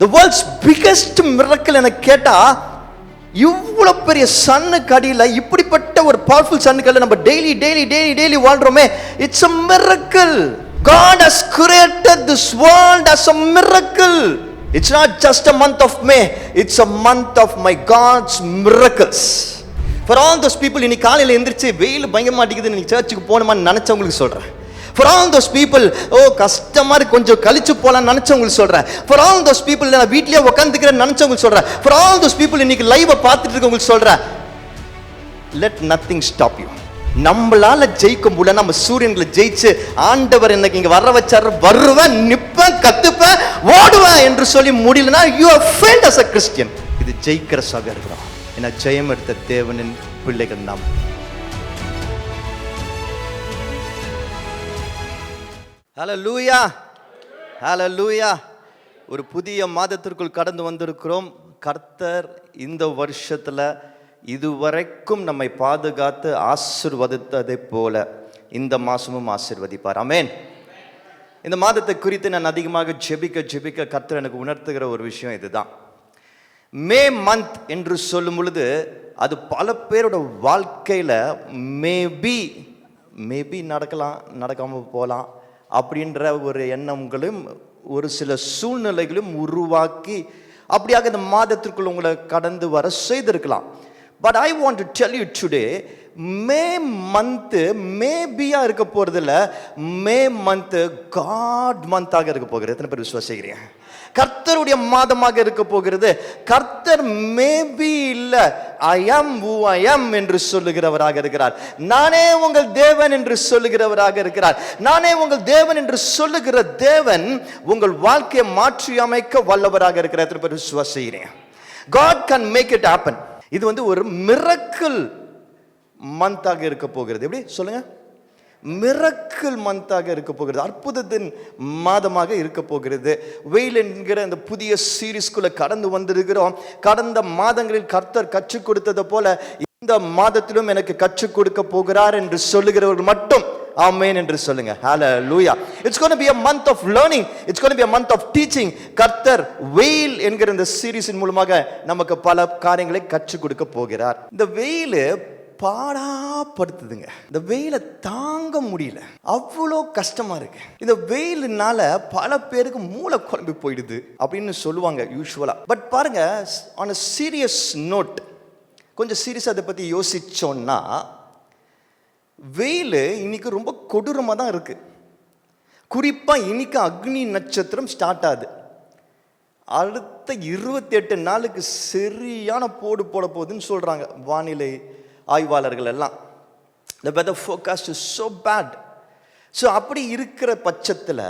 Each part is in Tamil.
The world's biggest miracle என கேட்டா, இவ்வளவு பெரிய சன்னுக்கு அடியில இப்படிப்பட்ட ஒரு பவர்ஃபுல் சன்னுக்கு அடியில நம்ம daily வாழ்றோமே. It's a miracle. God has created this world as a miracle. It's not just a month of May, it's a month of my God's miracles. For all those people, இன்னைக்கு காலையில எந்திரிச்சு வெயில் பயங்கரமா அடிக்குது, நீ சர்ச்சுக்கு போகணுமான்னு நினைச்சவங்களுக்கு சொல்றேன். For all those people, கஷ்டமா இருக்கு கொஞ்சம் கழிச்சு போலாம் நினைச்சவங்களுக்கு சொல்றேன். For all those people, நான் வீட்லயே உட்கார்ந்துக்கிறேன்னு நினைச்சவங்களுக்கு சொல்றேன். For all those people, இன்னைக்கு லைவ் பார்த்துட்டு இருக்கவங்களுக்கு சொல்றேன், let nothing stop you. நம்மளால ஜெயிக்க முடியல, நம்ம சூரியன்களை ஜெயிச்சு ஆண்டவர் எனக்கு இங்க வர வச்சாரு, வருவேன், நிப்பேன், கத்துப்பேன், ஓடுவேன் என்று சொல்லி முடியலனா you have failed as a Christian. இது ஜெயிக்கிற சபையா இருக்கிறோம். ஏன்னா ஜெயம் எடுத்த தேவனின் பிள்ளைகள் நாம். ஹல்லேலூயா, ஹல்லேலூயா. ஒரு புதிய மாதத்திற்குள் கடந்து வந்திருக்கிறோம். கர்த்தர் இந்த வருஷத்துல இதுவரைக்கும் நம்மை பாதுகாத்து ஆசீர்வதித்ததை போல இந்த மாசமும் ஆசீர்வதிப்பார். ஆமென். இந்த மாதத்தை குறித்து நான் அதிகமாக ஜெபிக்க கர்த்தர் எனக்கு உணர்த்துகிற ஒரு விஷயம் இதுதான். மே மந்த் என்று சொல்லும் பொழுது அது பல பேரோட வாழ்க்கையில மேபி நடக்கலாம், நடக்காம போகலாம் அப்படின்ற ஒரு எண்ணங்களும் ஒரு சில சூழ்நிலைகளும் உருவாக்கி அப்படியாக இந்த மாதத்திற்குள் உங்களை கடந்து வர செய்திருக்கலாம். But I want to tell you today, May month மேபியா இருக்க போறது இல்ல, மே மந்த் காட் மந்தாக இருக்க போகிறது. எத்தனை பேர் விசுவாசிக்கிறீங்க? கர்த்தருடைய மாதமாக இருக்க போகிறது. கர்த்தர் மேபி இல்ல, ஐ ஆம் ஹூ ஐ ஆம் என்று சொல்லுகிறவராக இருக்கிறார். நானே உங்கள் தேவன் என்று சொல்லுகிறவராக இருக்கிறார். நானே உங்கள் தேவன் என்று சொல்லுகிற தேவன் உங்கள் வாழ்க்கையை மாற்றி அமைக்க வல்லவராக இருக்கிறார். எத்தனை பேர் விசுவாசிக்கிறீங்க? God can make it happen. இது ஒரு மிரக்கிள் மந்தாக இருக்க போகிறது. எப்படி சொல்லுங்க? மிரக்கிள் மந்தாக இருக்க போகிறது, அற்புதத்தின் மாதமாக இருக்க போகிறது. வெயில் என்கிற அந்த புதிய சீரீஸ்குள்ள கடந்து வந்திருக்கிறோம். கடந்த மாதங்களில் கர்த்தர் கற்றுக் கொடுத்தது போல இந்த மாதத்திலும் எனக்கு கற்றுக் கொடுக்க போகிறார் என்று சொல்லுகிறவர்கள் மட்டும் ஆமென் என்று சொல்லுங்க. ஹல்லேலூயா. It's going to be a month of learning. It's going to be a month of teaching. கர்த்தர் வெயில் என்கிற இந்த சீரீஸின் மூலமாக நமக்கு பல காரியங்களை கற்றுக் கொடுக்க போகிறார். இந்த வெயில் பாடாப்படுத்துதுங்க. இந்த வெயில தாங்க முடியல, அவ்வளோ கஷ்டமா இருக்கு. இந்த வெயில்னால பல பேருக்கு மூளை குழம்பி போயிடுது அப்படின்னு சொல்லுவாங்க யூசுவலா. பட் பாருங்க, ஆன் a serious note, கொஞ்சம் சீரியஸா அதை பத்தி யோசிச்சோம்னா, வெயில் இன்னைக்கு ரொம்ப கொடூரமா தான் இருக்கு. குறிப்பா இன்னைக்கு அக்னி நட்சத்திரம் ஸ்டார்ட் ஆகுது. அடுத்த 28 நாளுக்கு சரியான போடு போட போகுதுன்னு சொல்றாங்க வானிலை ஆய்வாளர்கள் எல்லாம். The weather forecast is so bad. So அப்படி இருக்கிற பட்சத்தில்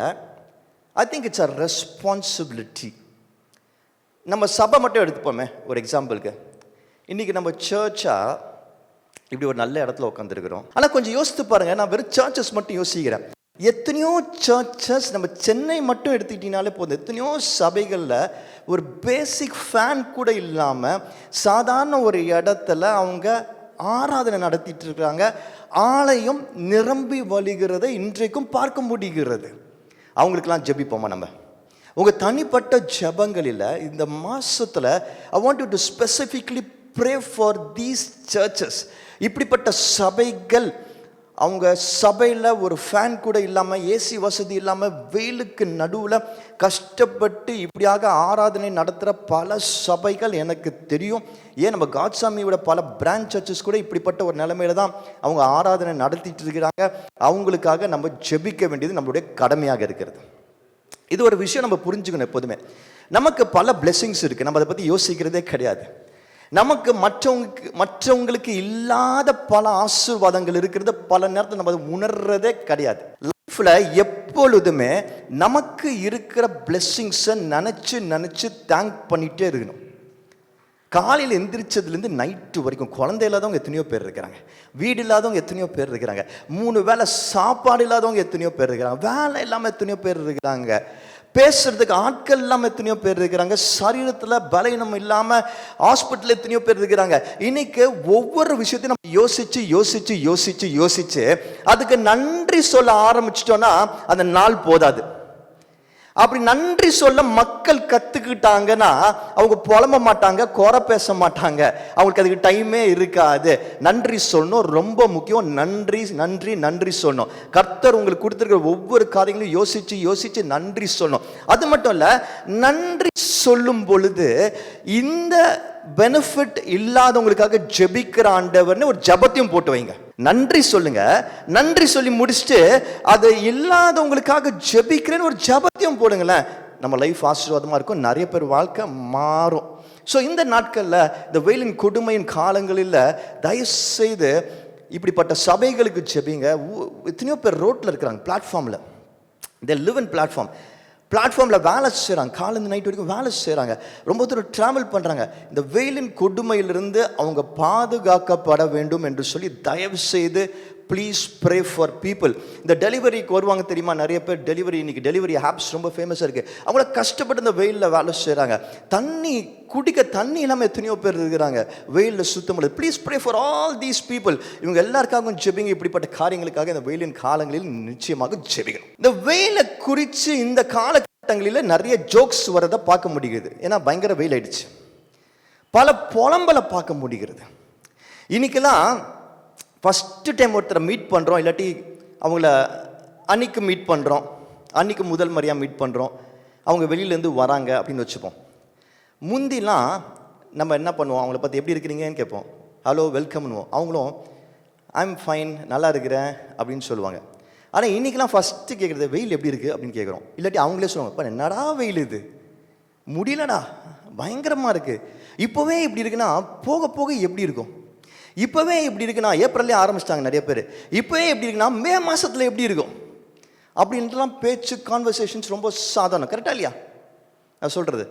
I think it's a responsibility. நம்ம சபை மட்டும் எடுத்துப்போமே ஒரு எக்ஸாம்பிளுக்கு. இன்னைக்கு நம்ம சர்ச்சா இப்படி ஒரு நல்ல இடத்துல உட்காந்துருக்கிறோம். ஆனால் கொஞ்சம் யோசித்து பாருங்க, நான் வெறும் சர்ச்சஸ் மட்டும் யோசிக்கிறேன். எத்தனையோ சர்ச்சஸ் நம்ம சென்னை மட்டும் எடுத்துக்கிட்டீங்கனாலே போதும், எத்தனையோ சபைகளில் ஒரு பேசிக் ஃபேன் கூட இல்லாமல் சாதாரண ஒரு இடத்துல அவங்க ஆராதனை நடத்திட்டு இருக்கிறாங்க. ஆலயம் நிரம்பி வழிகிறதை இன்றைக்கும் பார்க்க முடிகிறது. அவங்களுக்கெல்லாம் ஜெபிப்போமா நம்ம? உங்கள் தனிப்பட்ட ஜெபங்களில் இந்த மாதத்தில் I want you to specifically pray for these churches. இப்படிப்பட்ட சபைகள், அவங்க சபையில் ஒரு ஃபேன் கூட இல்லாமல், ஏசி வசதி இல்லாமல், வெயிலுக்கு நடுவில் கஷ்டப்பட்டு இப்படியாக ஆராதனை நடத்துகிற பல சபைகள் எனக்கு தெரியும். ஏன் நம்ம காட்சாமியோட பல பிரான்ச் சர்ச்சஸ் கூட இப்படிப்பட்ட ஒரு நிலைமையில தான் அவங்க ஆராதனை நடத்திட்டு இருக்கிறாங்க. அவங்களுக்காக நம்ம ஜெபிக்க வேண்டியது நம்மளுடைய கடமையாக இருக்கிறது. இது ஒரு விஷயம் நம்ம புரிஞ்சுக்கணும். எப்போதுமே நமக்கு பல பிளெஸிங்ஸ் இருக்குது, நம்ம அதை பற்றி யோசிக்கிறதே கிடையாது. நமக்கு மற்றவங்களுக்கு இல்லாத பல ஆசீர்வாதங்கள் இருக்கிறது பல நேரத்தில் நம்ம அதை உணர்றதே கிடையாது. லைஃப்ல எப்பொழுதுமே நமக்கு இருக்கிற பிளெஸிங்ஸை நினைச்சு தேங்க் பண்ணிட்டே இருக்கணும். காலையில் எந்திரிச்சதுலேருந்து நைட்டு வரைக்கும் குழந்தை இல்லாதவங்க எத்தனையோ பேர் இருக்கிறாங்க, வீடு இல்லாதவங்க எத்தனையோ பேர் இருக்கிறாங்க, 3 வேளை சாப்பாடு இல்லாதவங்க எத்தனையோ பேர் இருக்கிறாங்க, வேலை இல்லாமல் எத்தனையோ பேர் இருக்கிறாங்க, பேசுறதுக்கு ஆட்கள் இல்லாமல் எத்தனையோ பேர் இருக்கிறாங்க, சரீரத்தில் பலவீனம் இல்லாமல் ஹாஸ்பிட்டல் எத்தனையோ பேர் இருக்கிறாங்க. இன்னைக்கு ஒவ்வொரு விஷயத்தையும் நம்ம யோசிச்சு அதுக்கு நன்றி சொல்ல ஆரம்பிச்சிட்டோம்னா அந்த நாள் போதாது. அப்படி நன்றி சொல்ல மக்கள் கத்துக்கிட்டாங்கன்னா அவங்க புலம்ப மாட்டாங்க, குறை பேச மாட்டாங்க, அவங்களுக்கு அதுக்கு டைமே இருக்காது. நன்றி சொல்லணும், ரொம்ப முக்கியம். நன்றி நன்றி நன்றி சொல்லணும். கர்த்தர் உங்களுக்கு கொடுத்துருக்கிற ஒவ்வொரு காரியங்களும் யோசிச்சு யோசிச்சு நன்றி சொல்லணும். அது மட்டும் இல்ல, நன்றி சொல்லும் பொழுது இந்த பெனிஃபிட் இல்லாதவங்களுக்காக ஜெபிக்கிற ஆண்டவர்னு ஒரு ஜபத்தையும் போட்டு வைங்க. நன்றி சொல்லுங்க, நன்றி சொல்லி முடிச்சுட்டு அது இல்லாதவங்களுக்காக ஜெபிக்கிறேன்னு ஒரு ஜபத்தையும் போடுங்களேன். நம்ம லைஃப் ஆசீர்வாதமா இருக்கும், நிறைய பேர் வாழ்க்கை மாறும். ஸோ இந்த நாட்களில், இந்த வெயிலின் கொடுமையின் காலங்களில் தயவு செய்து இப்படிப்பட்ட சபைகளுக்கு ஜெபிங்க. எத்தனையோ பேர் ரோட்டில் இருக்கிறாங்க, பிளாட்ஃபார்மில். தே லிவ் இன் பிளாட்ஃபார்மில் வேலை செய்கிறாங்க, காலேருந்து நைட் வரைக்கும் வேலை செய்கிறாங்க, ரொம்ப தூரம் ட்ராவல் பண்ணுறாங்க. இந்த வெயிலின் கொடுமையிலிருந்து அவங்க பாதுகாக்கப்பட வேண்டும் என்று சொல்லி தயவு செய்து ப்ளீஸ் ப்ரே ஃபார் பீப்புள். இந்த டெலிவரிக்கு வருவாங்க தெரியுமா, நிறைய பேர் டெலிவரி, இன்னைக்கு டெலிவரி ஆப்ஸ் ரொம்ப ஃபேமஸாக இருக்குது. அவங்கள கஷ்டப்பட்டு இந்த வெயிலில் வேலை செய்கிறாங்க. தண்ணி குடிக்க தண்ணி இல்லாமல் எத்தனையோ பேர் இருக்கிறாங்க, வெயிலில் சுத்த முடியாது. Please pray for all these people. இவங்க எல்லாருக்காகவும் ஜெபிங்க. இப்படிப்பட்ட காரியங்களுக்காக இந்த வெயிலின் காலங்களில் நிச்சயமாக ஜெபிக்கணும். இந்த வெயிலை குறித்து இந்த காலகட்டங்களில் நிறைய ஜோக்ஸ் வரதை பார்க்க முடிகிறது. ஏன்னா பயங்கர வெயில் ஆயிடுச்சு. பல புலம்பலை பார்க்க முடிகிறது. இன்னைக்கெல்லாம் ஃபஸ்ட்டு டைம் ஒருத்தரை மீட் பண்ணுறோம், இல்லாட்டி அவங்கள அன்னைக்கு மீட் பண்ணுறோம், அன்னைக்கு முதல் முறையாக மீட் பண்ணுறோம், அவங்க வெளியிலேருந்து வராங்க அப்படின்னு வச்சுப்போம். முந்திலாம் நம்ம என்ன பண்ணுவோம், அவங்கள பற்றி எப்படி இருக்கிறீங்கன்னு கேட்போம், ஹலோ வெல்கம்னுவோம். அவங்களும் ஐம் ஃபைன், நல்லா இருக்கிறேன் அப்படின்னு சொல்லுவாங்க. ஆனால் இன்றைக்கெலாம் ஃபஸ்ட்டு கேட்குறது வெயில் எப்படி இருக்குது அப்படின்னு கேட்குறோம். இல்லாட்டி அவங்களே சொல்லுவாங்க, இப்போ என்னடா வெயில் இது, முடியலடா, பயங்கரமாக இருக்குது. இப்போவே இப்படி இருக்குன்னா போக போக எப்படி இருக்கும்? இப்போவே இப்படி இருக்குன்னா, ஏப்ரல்லே ஆரம்பிச்சிட்டாங்க நிறைய பேர், இப்போவே எப்படி இருக்குன்னா மே மாதத்தில் எப்படி இருக்கும் அப்படின்ட்டுலாம் பேச்சு, கான்வர்சேஷன்ஸ் ரொம்ப சாதாரணம். கரெக்டாக இல்லையா நான் சொல்கிறது?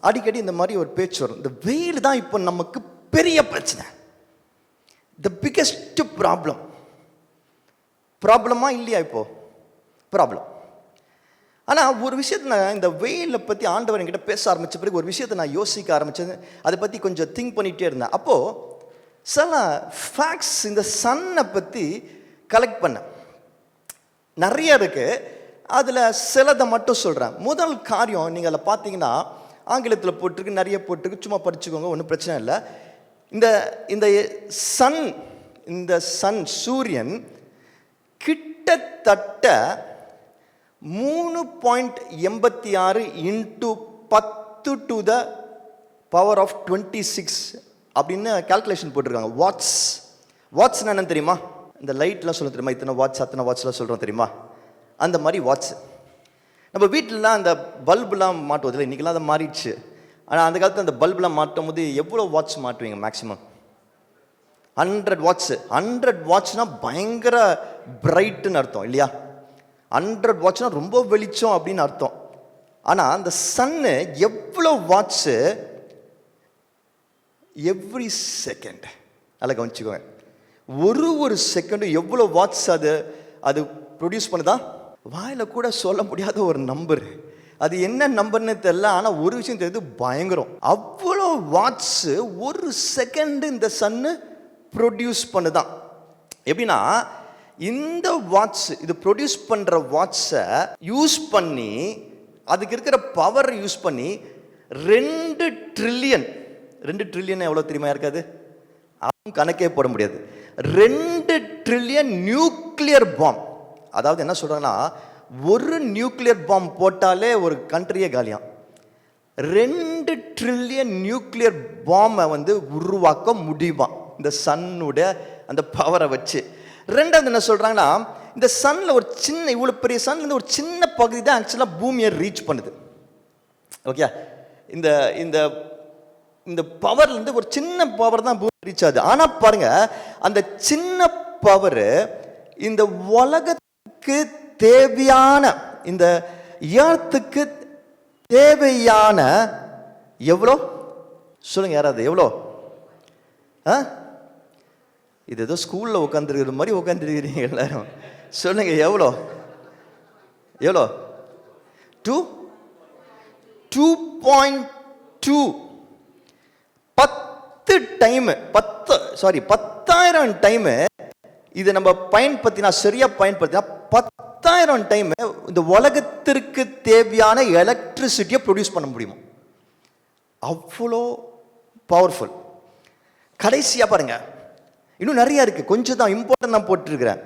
அடிக்கடி இந்த மாதிரி ஒரு பேச்சு வரும். இந்த வெயில் தான் இப்போ நமக்கு பெரிய பிரச்சனை, த பிக்கெஸ்ட் ப்ராப்ளமா இல்லையா? இப்போ ப்ராப்ளம். ஆனால் ஒரு விஷயத்தை நான் இந்த வெயிலை பற்றி ஆண்டவர் என்கிட்ட பேச ஆரம்பித்த பிறகு ஒரு விஷயத்தை நான் யோசிக்க ஆரம்பித்தது, அதை பற்றி கொஞ்சம் திங்க் பண்ணிகிட்டே இருந்தேன். அப்போது சில ஃபேக்ட்ஸ் இந்த சன்னை பற்றி கலெக்ட் பண்ணேன். நிறைய இருக்குது, அதில் சிலதை மட்டும் சொல்கிறேன். முதல் காரியம், நீங்கள் அதில் பார்த்தீங்கன்னா ஆங்கிலத்தில் போட்டிருக்கு, நிறைய போட்டிருக்கு, சும்மா படிச்சுக்கோங்க, ஒன்றும் பிரச்சனை இல்லை. இந்த சன் சூரியன் கிட்டத்தட்ட 3.86 × 10 to the power of 26 அப்படின்னு கால்குலேஷன் போட்டிருக்காங்க. வாட்ஸ் என்னன்னு தெரியுமா? இந்த லைட்லாம் சொல்ல தெரியுமா? இத்தனை வாட்ஸ் அத்தனை வாட்ஸ்லாம் சொல்கிறோம் தெரியுமா? அந்த மாதிரி வாட்ஸ். நம்ம வீட்டிலலாம் அந்த பல்புலாம் மாட்டுவதில்லை, இன்றைக்கெல்லாம் அதை மாறிடுச்சு. ஆனால் அந்த காலத்தில் அந்த பல்புலாம் மாட்டும் போது எவ்வளோ வாட்ஸ் மாட்டுவீங்க? Maximum 100 watts. 100 வாட்ஸ்னால் பயங்கர பிரைட்டுன்னு அர்த்தம் இல்லையா? 100 வாட்ஸ்னால் ரொம்ப வெளிச்சம் அப்படின்னு அர்த்தம். ஆனால் அந்த சன்னு எவ்வளோ வாட்ஸு எவ்ரி செகண்ட், அதில் கவனிச்சுக்கோங்க, ஒரு செகண்டும் எவ்வளோ வாட்ஸ் அது ப்ரொடியூஸ் பண்ணுதா? வாயில் கூட சொல்ல முடியாத ஒரு நம்பர். அது என்ன நம்பர்னு தெரியல, ஆனால் ஒரு விஷயம் தெரியுது, பயங்கரம். அவ்வளோ வாட்ஸு ஒரு செகண்டு இந்த சன்னு ப்ரொடியூஸ் பண்ணுதான். எப்படின்னா, இந்த வாட்ஸ், இது ப்ரொடியூஸ் பண்ணுற வாட்ஸை யூஸ் பண்ணி, அதுக்கு இருக்கிற பவரை யூஸ் பண்ணி 2 ட்ரில்லியன் எவ்வளோ தெரியுமா? இருக்காது, அவங்க கணக்கே போட முடியாது. 2 ட்ரில்லியன் நியூக்ளியர் பாம். அதாவது என்ன சொல்கிறாங்கன்னா, ஒரு நியூக்ளியர் பாம் போட்டாலே ஒரு கண்ட்ரியே காலியாம். 2 ட்ரில்லியன் நியூக்ளியர் பாமை உருவாக்க முடியுமா இந்த சன்னுடைய அந்த பவரை வச்சு. ரெண்டாவது என்ன சொல்கிறாங்கன்னா, இந்த சன்னில் ஒரு சின்ன, இவ்வளோ பெரிய சன்லேருந்து ஒரு சின்ன பகுதி தான் ஆக்சுவலாக பூமியை ரீச் பண்ணுது. ஓகே, இந்த இந்த இந்த பவர்லேருந்து ஒரு சின்ன பவர் தான் பூமி ரீச் ஆகுது. ஆனால் பாருங்கள், அந்த சின்ன பவர் இந்த உலகத்துக்கு தேவையான, இந்த எர்த்துக்கு தேவையான எவ்வளோ சொல்லுங்க யாராவது? எவ்வளோ? இது ஏதோ ஸ்கூலில் உட்காந்துருக்கிற மாதிரி உட்காந்துருக்கிறீங்க எல்லாரும். சொல்லுங்க எவ்வளோ? 2.2 10 டைமு, 10,000 டைமு இதை நம்ம பயன்படுத்தினா, சரியா பயன்படுத்தினா 10,000 டைம் இந்த உலகத்திற்கு தேவையான எலக்ட்ரிசிட்டியை ப்ரொடியூஸ் பண்ண முடியுமா? அவ்வளோ பவர்ஃபுல். கடைசியா பாருங்க, இன்னும் நிறைய இருக்கு, கொஞ்சம் தான் இம்பார்ட்டன்ட் நான் போட்டிருக்கிறேன்.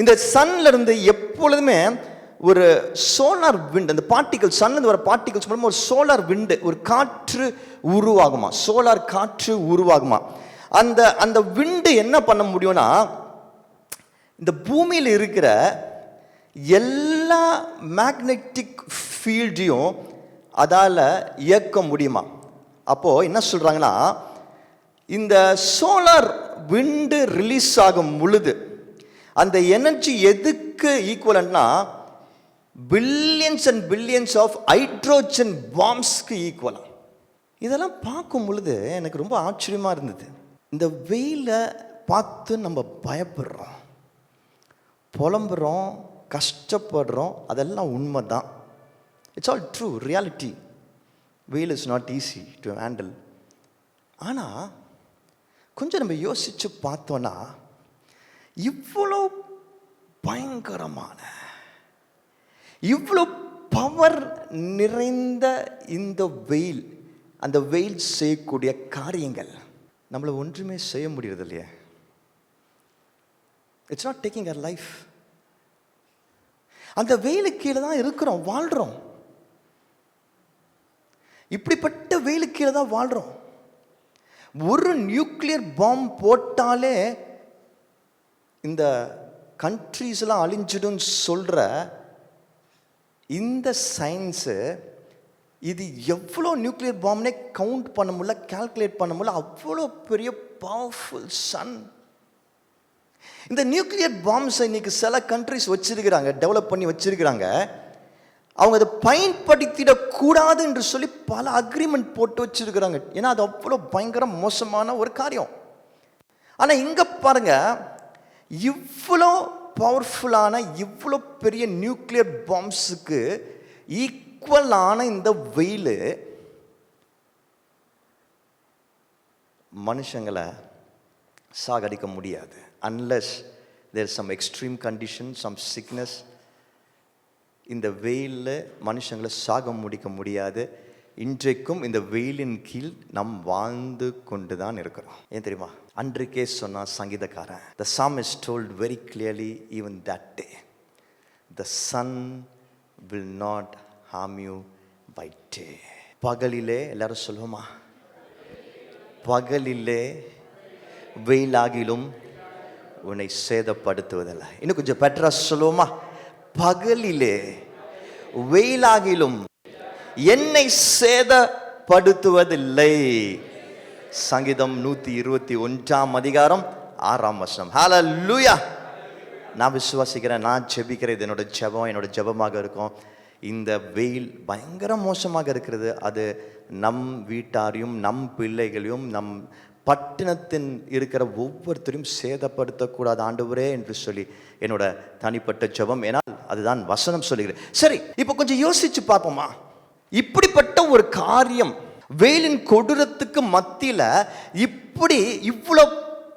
இந்த சன்ல இருந்து எப்பொழுதுமே ஒரு சோலார் விண்ட், அந்த பார்ட்டிகல் சன்ல இருந்து வர பார்ட்டிகல்ஸ் மூலமா ஒரு சோலார் விண்டு, ஒரு காற்று உருவாகுமா, சோலார் காற்று உருவாகுமா. அந்த அந்த விண்டு என்ன பண்ண முடியும்னா, இந்த பூமியில் இருக்கிற எல்லா மேக்னெட்டிக் ஃபீல்டையும் அதால இயக்க முடியுமா. அப்போ என்ன சொல்றாங்கன்னா, இந்த சோலார் விண்டு ரிலீஸ் ஆகும் பொழுது அந்த எனர்ஜி எதுக்கு ஈக்குவலன்னா, billions and billions of hydrogen பாம்ஸ்க்கு ஈக்குவலா. இதெல்லாம் பார்க்கும் பொழுது எனக்கு ரொம்ப ஆச்சரியமா இருந்தது. இந்த வெயிலை பார்த்து நம்ம பயப்படுறோம், புலம்புறோம், கஷ்டப்படுறோம், அதெல்லாம் உண்மை தான். It's all true reality. வெயில் is not easy to handle. ஆனால் கொஞ்சம் நம்ம யோசித்து பார்த்தோன்னா, இவ்வளோ பயங்கரமான, இவ்வளோ பவர் நிறைந்த இந்த வெயில், அந்த வெயில் செய்யக்கூடிய காரியங்கள் நம்மளை ஒன்றுமே செய்ய முடியறது இல்லையே. It's not taking our life. அந்த வெயிலுக்கு கீழே தான் இருக்கிறோம், வாழ்கிறோம். இப்படிப்பட்ட வெயிலுக்கு கீழே தான் வாழ்கிறோம். ஒரு நியூக்ளியர் பாம்பு போட்டாலே இந்த கண்ட்ரீஸ்லாம் அழிஞ்சிடும் சொல்கிற இந்த சயின்ஸு, இது எவ்வளோ நியூக்ளியர் பாம்புனே கவுண்ட் பண்ண முடியல, கால்குலேட் பண்ண முடியல, அவ்வளோ பெரிய பவர்ஃபுல் சன். இந்த நியூக்ளியர் பாம்ஸை இன்னைக்கு சில கண்ட்ரிஸ் வச்சிருக்கிறாங்க, டெவலப் பண்ணி வச்சிருக்கிறாங்க. அவங்க அதை பயன்படுத்திடக்கூடாது என்று சொல்லி பல அக்ரிமெண்ட் போட்டு வச்சிருக்கிறாங்க. ஏன்னா அது அவ்வளோ பயங்கர மோசமான ஒரு காரியம். ஆனால் இங்கே பாருங்க, இவ்வளோ பவர்ஃபுல்லான, இவ்வளோ பெரிய நியூக்ளியர் பாம்ஸுக்கு ஈக்குவலான இந்த வெயில் மனுஷங்களை சாகடிக்க முடியாது. Unless there some extreme condition, some sickness. இந்த வெயிலில் மனுஷங்களை சாக முடிக்க முடியாது. இன்றைக்கும் இந்த வெயிலின் கீழ் நாம் வாழ்ந்து கொண்டு தான் இருக்கிறோம். ஏன் தெரியுமா? அன்றைக்கே சொன்னான் சங்கீதக்காரன், the psalmist told very clearly even that day, the sun will not harm you by day. பகலிலே, எல்லாரும் சொல்லுவோமா, பகலிலே வெயிலாகிலும் உன்னை சேதப்படுத்துவதில்லை. இன்னும் கொஞ்சம் பெட்டரா சொல்லுவோமா, பகலிலே வெயிலாகிலும் என்னை சேதப்படுத்துவதில்லை. சங்கீதம் 121 6 ஹல்லேலூயா. நான் விசுவாசிக்கிறேன், நான் ஜெபிக்கிறேன், இது என்னோட ஜெபம், என்னோட ஜெபமாக இருக்கும். இந்த வெயில் பயங்கர மோசமாக இருக்கிறது, அது நம் வீட்டாரையும் நம் பிள்ளைகளையும் நம் பட்டணத்தின் இருக்கிற ஒவ்வொருத்தரையும் சேதப்படுத்தக்கூடாது ஆண்டவரே என்று சொல்லி என்னோட தனிப்பட்ட ஜெபம். ஏனால் அதுதான் வசனம் சொல்லுகிறேன். சரி, இப்போ கொஞ்சம் யோசிச்சு பார்ப்போமா. இப்படிப்பட்ட ஒரு காரியம், வெயிலின் கொடூரத்துக்கு மத்தியில் இப்படி இவ்வளோ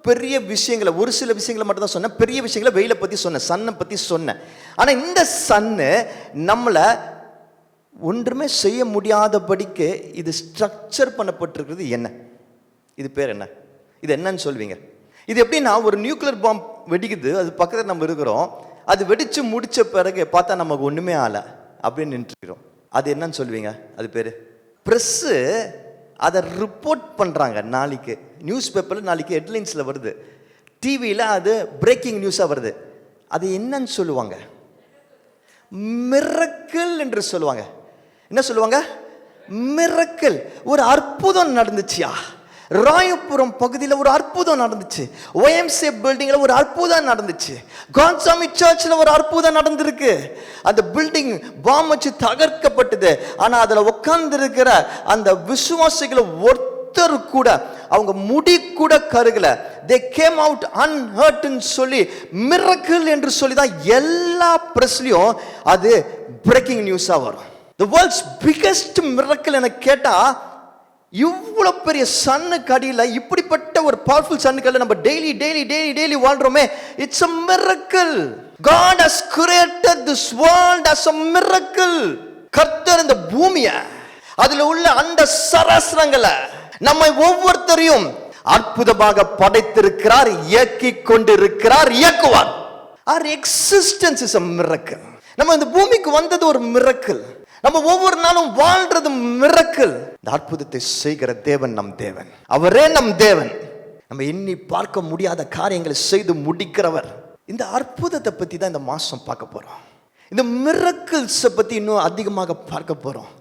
பெரிய விஷயங்களை, ஒரு சில விஷயங்களை மட்டும் தான் சொன்னேன், பெரிய விஷயங்களை வெயிலை பற்றி சொன்னேன், சன்னை பற்றி சொன்னேன். ஆனால் இந்த சன்னு நம்மளை ஒன்றுமே செய்ய முடியாதபடிக்கு இது ஸ்ட்ரக்சர் பண்ணப்பட்டிருக்கிறது. என்ன இது பேர் என்ன? இது என்னன்னு சொல்வீங்க? இது எப்படின்னா, ஒரு நியூக்ளியர் பாம்பு வெடிக்குது, அது பக்கத்தில் நம்ம இருக்கிறோம், அது வெடிச்சு முடிச்ச பிறகு பார்த்தா நமக்கு ஒன்றுமே ஆலை அப்படின்னு நின்றுக்கிறோம். அது என்னன்னு சொல்வீங்க? அது பேர் ப்ரெஸ்ஸு. அதை ரிப்போர்ட் பண்ணுறாங்க, நாளைக்கு நியூஸ் பேப்பரில் நாளைக்கு ஹெட்லைன்ஸில் வருது, டிவியில் அது பிரேக்கிங் நியூஸாக வருது. அது என்னன்னு சொல்லுவாங்க? மிரக்கிள் என்று சொல்லுவாங்க. என்ன சொல்லுவாங்க? மிரக்கிள். ஒரு அற்புதம் நடந்துச்சியா, ராயபுரம் பகுதியில் ஒரு அற்புதம் நடந்துச்சு, OMC பில்டிங்கில் ஒரு அற்புதம் நடந்துச்சு, கான்சாமி சர்ச்சில் ஒரு அற்புதம் நடந்திருக்கு. அந்த பில்டிங் பாம் வச்சு தகர்க்கப்பட்டது. ஆனால் அதில் உட்கார்ந்து இருக்கிற அந்த விசுவாசிகளை ஒருத்தர் கூட அவங்க முடி கூட கருகல. they came out unhurt ன்னு சொல்லி miracle என்று சொல்லி தான் எல்லா பிரஸ்லயும் அது பிரேக்கிங் நியூஸா வரும். the world's biggest miracle என கேட்டா இவ்வளவு இவ்வளவு பெரிய சன்னுக்கு அடியில இப்படிப்பட்ட ஒரு பவர்ஃபுல் சன்னுக்கு அடியில நம்ம டெய்லி வாழ்றோமே. It's a miracle. God has created this world as a miracle. கர்த்தர் இந்த பூமியை, அதுல உள்ள அந்த சராசரங்களை, நம்மை ஒவ்வொருத்தரையும் அற்புதமாக படைத்திருக்கிறார், இயக்கிக் கொண்டிருக்கிறார், இயக்குவார். Our existence is a miracle. நம்ம இந்த பூமிக்கு வந்தது ஒரு மிரக்கல். நம்ம ஒவ்வொரு நாளும் வாழ்றது மிரக்கல். இந்த அற்புதத்தை செய்கிற தேவன் நம் தேவன். அவரே நம் தேவன். நம்ம எண்ணி பார்க்க முடியாத காரியங்களை செய்து முடிக்கிறவர். இந்த அற்புதத்தை பத்தி தான் இந்த மாசம் பார்க்க போறோம். இந்த மிரக்கல்ஸ் பத்தி இன்னும் அதிகமாக பார்க்க போறோம்.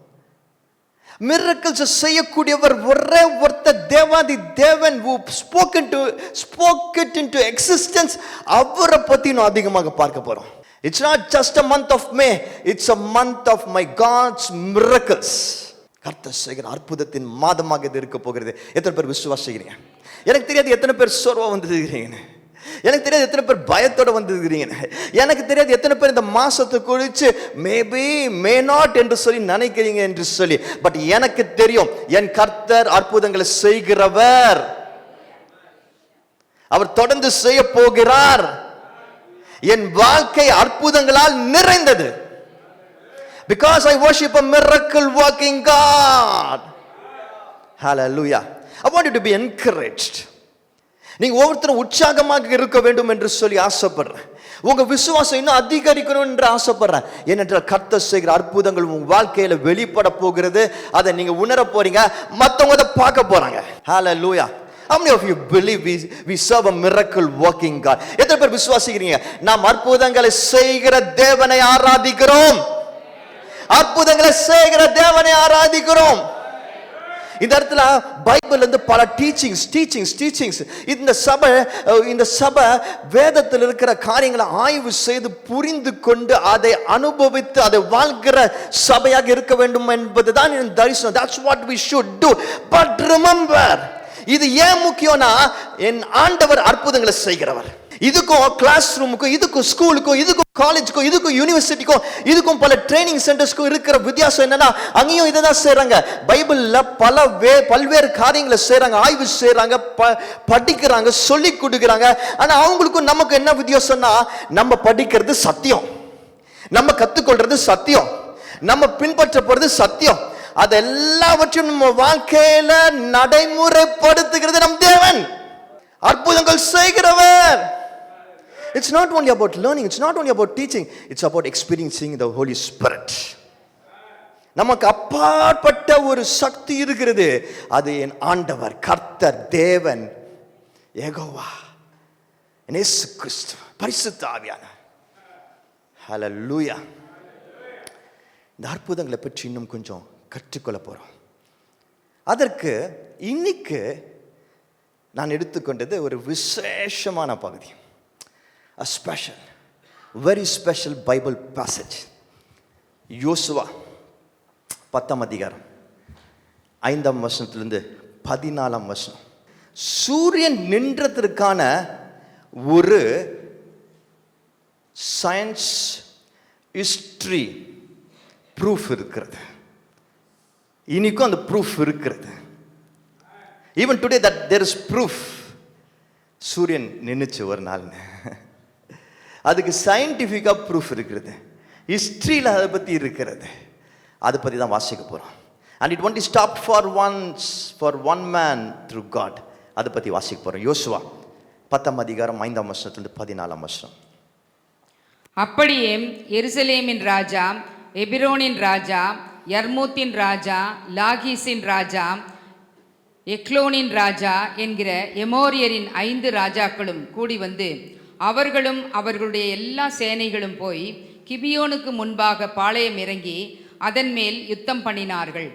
மிரக்கல்ஸ் செய்யக்கூடியவர் ஒரே ஒருத்தர், தேவாதி தேவன், who spoke it into existence. அவரை பத்தி இன்னும் அதிகமாக பார்க்க போறோம். It's not just a month of May, it's a month of my God's miracles. கர்த்தர் செய்கிற அற்புதத்தின் மாதமாக இது இருக்க போகிறது. எத்தனை பேர் விசுவாசிக்கிறீங்க? எனக்கு தெரியாது எத்தனை பேர் சோர்வா வந்துருக்கிறீங்க. எனக்கு தெரியாது எத்தனை பேர் பயத்தோட வந்துருக்கிறீங்க. எனக்கு தெரியாது எத்தனை பேர் இந்த மாசத்தை குறித்து மேபி மே நாட் என்று சொல்லி நினைக்கிறீங்க என்று சொல்லி. பட் எனக்கு தெரியும், என் கர்த்தர் அற்புதங்களை செய்கிறவர். அவர் தொடர்ந்து செய்ய போகிறார். என் வாழ்க்கை அற்புதங்களால் நிறைந்தது. Because I worship a miracle working God. Hallelujah. I want you to be encouraged. நீங்க ஒவ்வொருத்தரும் உற்சாகமாக இருக்க வேண்டும் என்று சொல்லி ஆசைப்படுறேன். உங்க விசுவாசம் இன்னும் அதிகரிக்கணும் என்று ஆசைப்படுறேன். ஏனென்றால் கர்த்தர் செய்கிற அற்புதங்கள் உங்க வாழ்க்கையில வெளிப்பட போகிறது. அதை நீங்க உணர போறீங்க, மத்தவங்க அதை பார்க்க போறாங்க. Hallelujah. How many of you believe we serve a miracle working God? எத்தனை பேர் விசுவாசிக்கிறீங்க நாம் அற்புதங்களை செய்கிற தேவனை ஆராதிக்கிறோம்? அற்புதங்களை செய்கிற தேவனை ஆராதிக்கிறோம். இந்த இடத்துல பைபிள்ல இருந்து பல டீச்சிங்ஸ் இந்த சபை வேதத்தில் இருக்கிற காரியங்களை ஆய்வு செய்து புரிந்து கொண்டு அதை அனுபவித்து அதை வாழ்கிற சபையாக இருக்க வேண்டும் என்பதுதான் என் தரிசனம். That's what we should do. But remember, இது ஏன் முக்கியம்னா, என் ஆண்டவர் அற்புதங்களை செய்கிறவர். இதுக்கும் கிளாஸ் ரூமுக்கும், இதுக்கும் ஸ்கூலுக்கும், இதுக்கும் காலேஜுக்கும், இதுக்கும் யூனிவர்சிட்டிக்கும், இதுக்கும் பல ட்ரைனிங் சென்டர்ஸ்க்கும் இருக்கிற வித்தியாசம் என்னன்னா, அங்கேயும் இதை தான் செய்றாங்க. பைபிள்ல பல்வேறு காரியங்களை செய்றாங்க, ஆய்வு செய்றாங்க, படிக்கிறாங்க, சொல்லி கொடுக்குறாங்க. ஆனா அவங்களுக்கும் நமக்கு என்ன வித்தியாசம்னா, நம்ம படிக்கிறது சத்தியம், நம்ம கத்துக்கொள்றது சத்தியம், நம்ம பின்பற்ற போறது சத்தியம். அது எல்லாவற்றையும் நம்ம வாழ்க்கையில நடைமுறைப்படுத்துகிறது நம் தேவன். அற்புதங்கள் செய்கிறவர். It's not only about learning, it's not only about teaching, it's about experiencing the Holy Spirit. நமக்கு அப்பாற்பட்ட ஒரு சக்தி இருக்கிறது. அது என் ஆண்டவர், கர்த்தர், தேவன், யெகோவா, இயேசு கிறிஸ்து, பரிசுத்த ஆவியானவர். ஹல்லேலூயா. இந்த அற்புதங்களை பற்றி இன்னும் கொஞ்சம் கற்றுக்கொள்ள போறோம். அதற்கு இன்னைக்கு நான் எடுத்துக்கொண்டது ஒரு விசேஷமான பகுதி. A special, very special Bible passage. யோசுவா 10ஆம் அதிகாரம் 5ஆம் வசனத்திலிருந்து 14ஆம் வசனம். சூரியன் நின்றதற்கான ஒரு சயின்ஸ் ஹிஸ்டரி ப்ரூஃப் இருக்கிறது. இன்னைக்கும் அந்த ப்ரூஃப் இருக்கிறது. Even today that there is proof. சூரியன் நின்னுச்சு ஒரு நாள். அதுக்கு சயின்டிஃபிக்கா ப்ரூஃப் இருக்கிறது. ஹிஸ்டரியில் அதை பற்றி இருக்கிறது. அதை பற்றி தான் வாசிக்க போகிறோம். And it only stopped for one man through God. அதை பற்றி வாசிக்க போகிறோம். யோசுவா 10ஆம் அதிகாரம் 5ஆம் வசனத்திலிருந்து 14ஆம் வசனம். அப்படியே எருசலேமின் ராஜா, எபிரோனின் ராஜா, யர்மூத்தின் ராஜா, லாகீசின் ராஜா, எக்லோனின் ராஜா என்கிற எமோரியரின் 5 ராஜாக்களும் கூடி வந்து, அவர்களும் அவர்களுடைய எல்லா சேனைகளும் போய் கிபியோனுக்கு முன்பாக பாளையம் இறங்கி அதன் மேல் யுத்தம் பண்ணினார்கள்.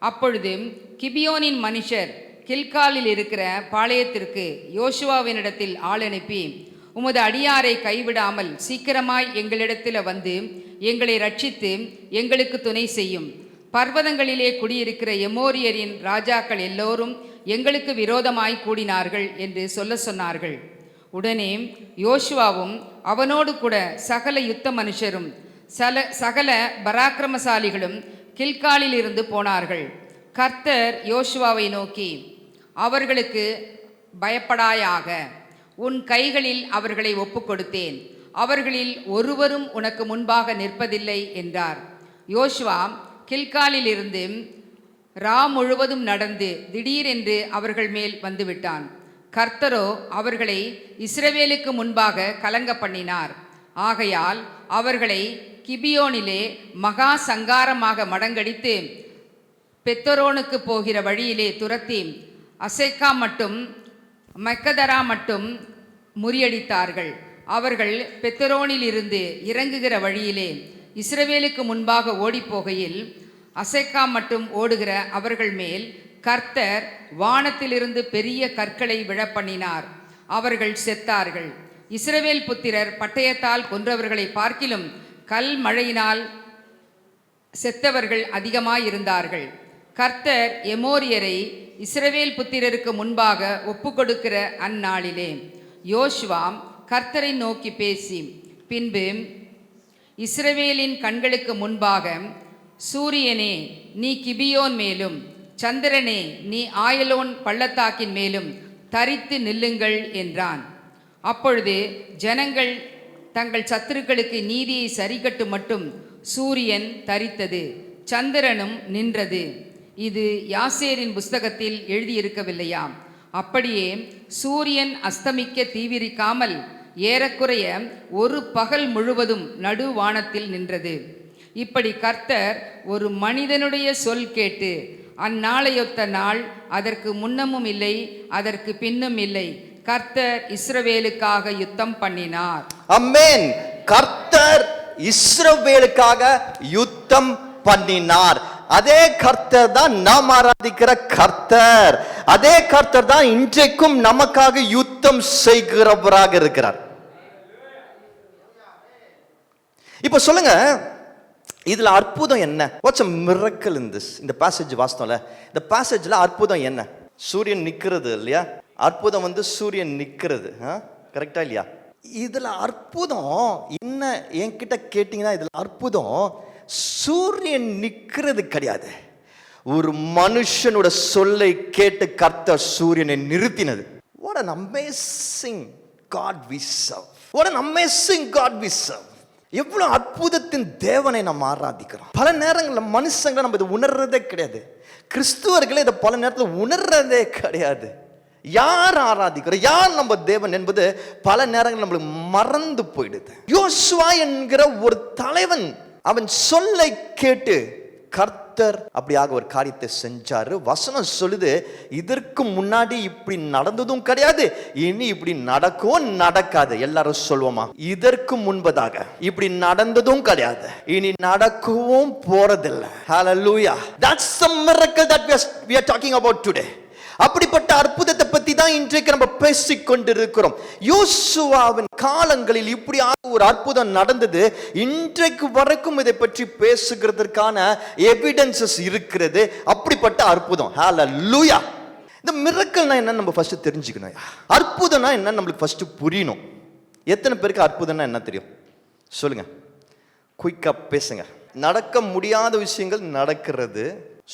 அப்பொழுது கிபியோனின் மனுஷர் கில்காலில் இருக்கிற பாளையத்திற்கு யோசுவாவினிடத்தில் ஆள் அனுப்பி, உமது அடியாரை கைவிடாமல் சீக்கிரமாய் எங்களிடத்தில் வந்து எங்களை ரட்சித்து எங்களுக்கு துணை செய்யும். பர்வதங்களிலே குடியிருக்கிற எமோரியரின் ராஜாக்கள் எல்லோரும் எங்களுக்கு விரோதமாய் கூடினார்கள் என்று சொன்னார்கள். உடனே யோசுவாவும் அவனோடு கூட சகல யுத்த மனுஷரும் சகல பராக்கிரமசாலிகளும் கில்காலில் இருந்து போனார்கள். கர்த்தர் யோசுவாவை நோக்கி, அவர்களுக்கு பயப்படாயாக, உன் கைகளில் அவர்களை ஒப்புக்கொடுத்தேன், அவர்களில் ஒருவரும் உனக்கு முன்பாக நிற்பதில்லை என்றார். யோசுவா கில்காலிலிருந்து ரா முழுவதும் நடந்து திடீரென்று அவர்கள் மேல் வந்துவிட்டான். கர்த்தரோ அவர்களை இஸ்ரவேலுக்கு முன்பாக கலங்க பண்ணினார். ஆகையால் அவர்களை கிபியோனிலே மகா சங்காரமாக மடங்கடித்து பெத்தரோனுக்கு போகிற வழியிலே துரத்தி அசேக்கா மட்டும் மக்கதரா மட்டும் முறியடித்தார்கள். அவர்கள் பெத்தரோனிலிருந்து இறங்குகிற வழியிலே இஸ்ரவேலுக்கு முன்பாக ஓடிப்போகையில் அசேக்கா மட்டும் ஓடுகிற அவர்கள் மேல் கர்த்தர் வானத்திலிருந்து பெரிய கற்களை விழப்பண்ணினார். அவர்கள் செத்தார்கள். இஸ்ரவேல் புத்திரர் பட்டயத்தால் கொன்றவர்களை பார்க்கிலும் கல் மழையினால் செத்தவர்கள் அதிகமாயிருந்தார்கள். கர்த்தர் எமோரியரை இஸ்ரவேல் புத்திரருக்கு முன்பாக ஒப்புக்கொடுக்கிற அந்நாளிலே யோசுவா கர்த்தரை நோக்கி பேசி, பின்பு இஸ்ரவேலின் கண்களுக்கு முன்பாக, சூரியனே நீ கிபியோன் மேலும், சந்திரனே நீ ஆயலோன் பள்ளத்தாக்கின் மேலும் தரித்து நில்லுங்கள் என்றான். அப்பொழுது ஜனங்கள் தங்கள் சத்துருக்களுக்கு நீதியை சரிகட்டு மட்டும் சூரியன் தரித்தது, சந்திரனும் நின்றது. இது யாசேரின் புஸ்தகத்தில் எழுதியிருக்கவில்லையா? அப்படியே சூரியன் அஸ்தமிக்க தீவிரிக்காமல் ஏறக்குறைய ஒரு பகல் முழுவதும் நடுவானத்தில் நின்றது. இப்படி கர்த்தர் ஒரு மனிதனுடைய சொல் கேட்டு, அந்நாளையொத்த நாள் அதற்கு முன்னமும் இல்லை அதற்கு பின்னும் இல்லை, கர்த்தர் இஸ்ரவேலுக்காக யுத்தம் பண்ணினார். ஆமென். கர்த்தர் இஸ்ரவேலுக்காக யுத்தம் பண்ணினார். அதே கர்த்தர் தான் நாம் ஆராதிக்கிற கர்த்தர். அதே கர்த்தர் தான் இன்றைக்கும் நமக்காக யுத்தம் செய்கிறவராக இருக்கிறார். இப்ப சொல்லுங்க, இதுல அற்புதம் என்ன? What's a miracle in this? இந்த passage வாசித்தோம்ல, இந்த passageல அற்புதம் என்ன? சூரியன் நிக்கிறது இல்லையா? அற்புதம் சூரியன் நிக்கிறது, கரெக்டா இல்லையா? இதுல அற்புதம் என்ன என்கிட்ட கேட்டீங்கன்னா, இதுல அற்புதம் சூரியன் நிக்கிறது கிடையாது. ஒரு மனுஷனோட சொல்லை கேட்டு கர்த்தர் சூரியனை நிறுத்தினது. What an amazing God we serve. What an amazing God we serve. எவ்வளவு அற்புதத்தின் தேவனை நாம் ஆராதிக்கிறோம். பல நேரங்களில் மனுஷங்களை நம்ம இதை உணர்றதே கிடையாது. கிறிஸ்துவர்களே இதை பல நேரத்தில் உணர்றதே கிடையாது. யார் ஆராதிக்கிறோம், யார் நம்ம தேவன் என்பது பல நேரங்கள் நம்மளுக்கு மறந்து போயிடுது. யோசுவா என்கிற ஒரு தலைவன் அவன் சொல்லை கேட்டு கர்த்தர் அப்படியாக ஒரு காரியத்தை செஞ்சாரு. வசனம் சொல்லுது, இதற்கு முன்னாடி இப்படி நடந்ததும் கிடையாது, இனி இப்படி நடக்கவும் நடக்காது. எல்லாரும் சொல்லுவோமா? இதற்கு முன்பதாக இப்படி நடந்ததும் கிடையாது, இனி நடக்கவும் போறதில்லை. Hallelujah. That's the miracle that we are talking about today. அப்படிப்பட்ட அற்புதத்தை பத்தி தான் இன்றைக்கு நம்ம பேசிக் கொண்டிருக்கிறோம். யோசுவாவின் காலங்களில் இப்படி ஒரு அற்புதம் நடந்தது. இன்றைக்கு வரைக்கும் இதை பற்றி பேசுகிறதுக்கான எவிடன்சஸ் இருக்கிறது. அப்படிப்பட்ட அற்புதம். ஹல்லேலூயா. இந்த மிரக்கல்னா என்ன நம்ம ஃபர்ஸ்ட் தெரிஞ்சுக்கணும். அற்புதம்னா என்ன நம்மளுக்கு ஃபர்ஸ்ட் புரியணும். எத்தனை பேருக்கு அற்புதம்னா என்ன தெரியும்? சொல்லுங்க, குயிக்கா பேசுங்க. நடக்க முடியாத விஷயங்கள் நடக்கிறது.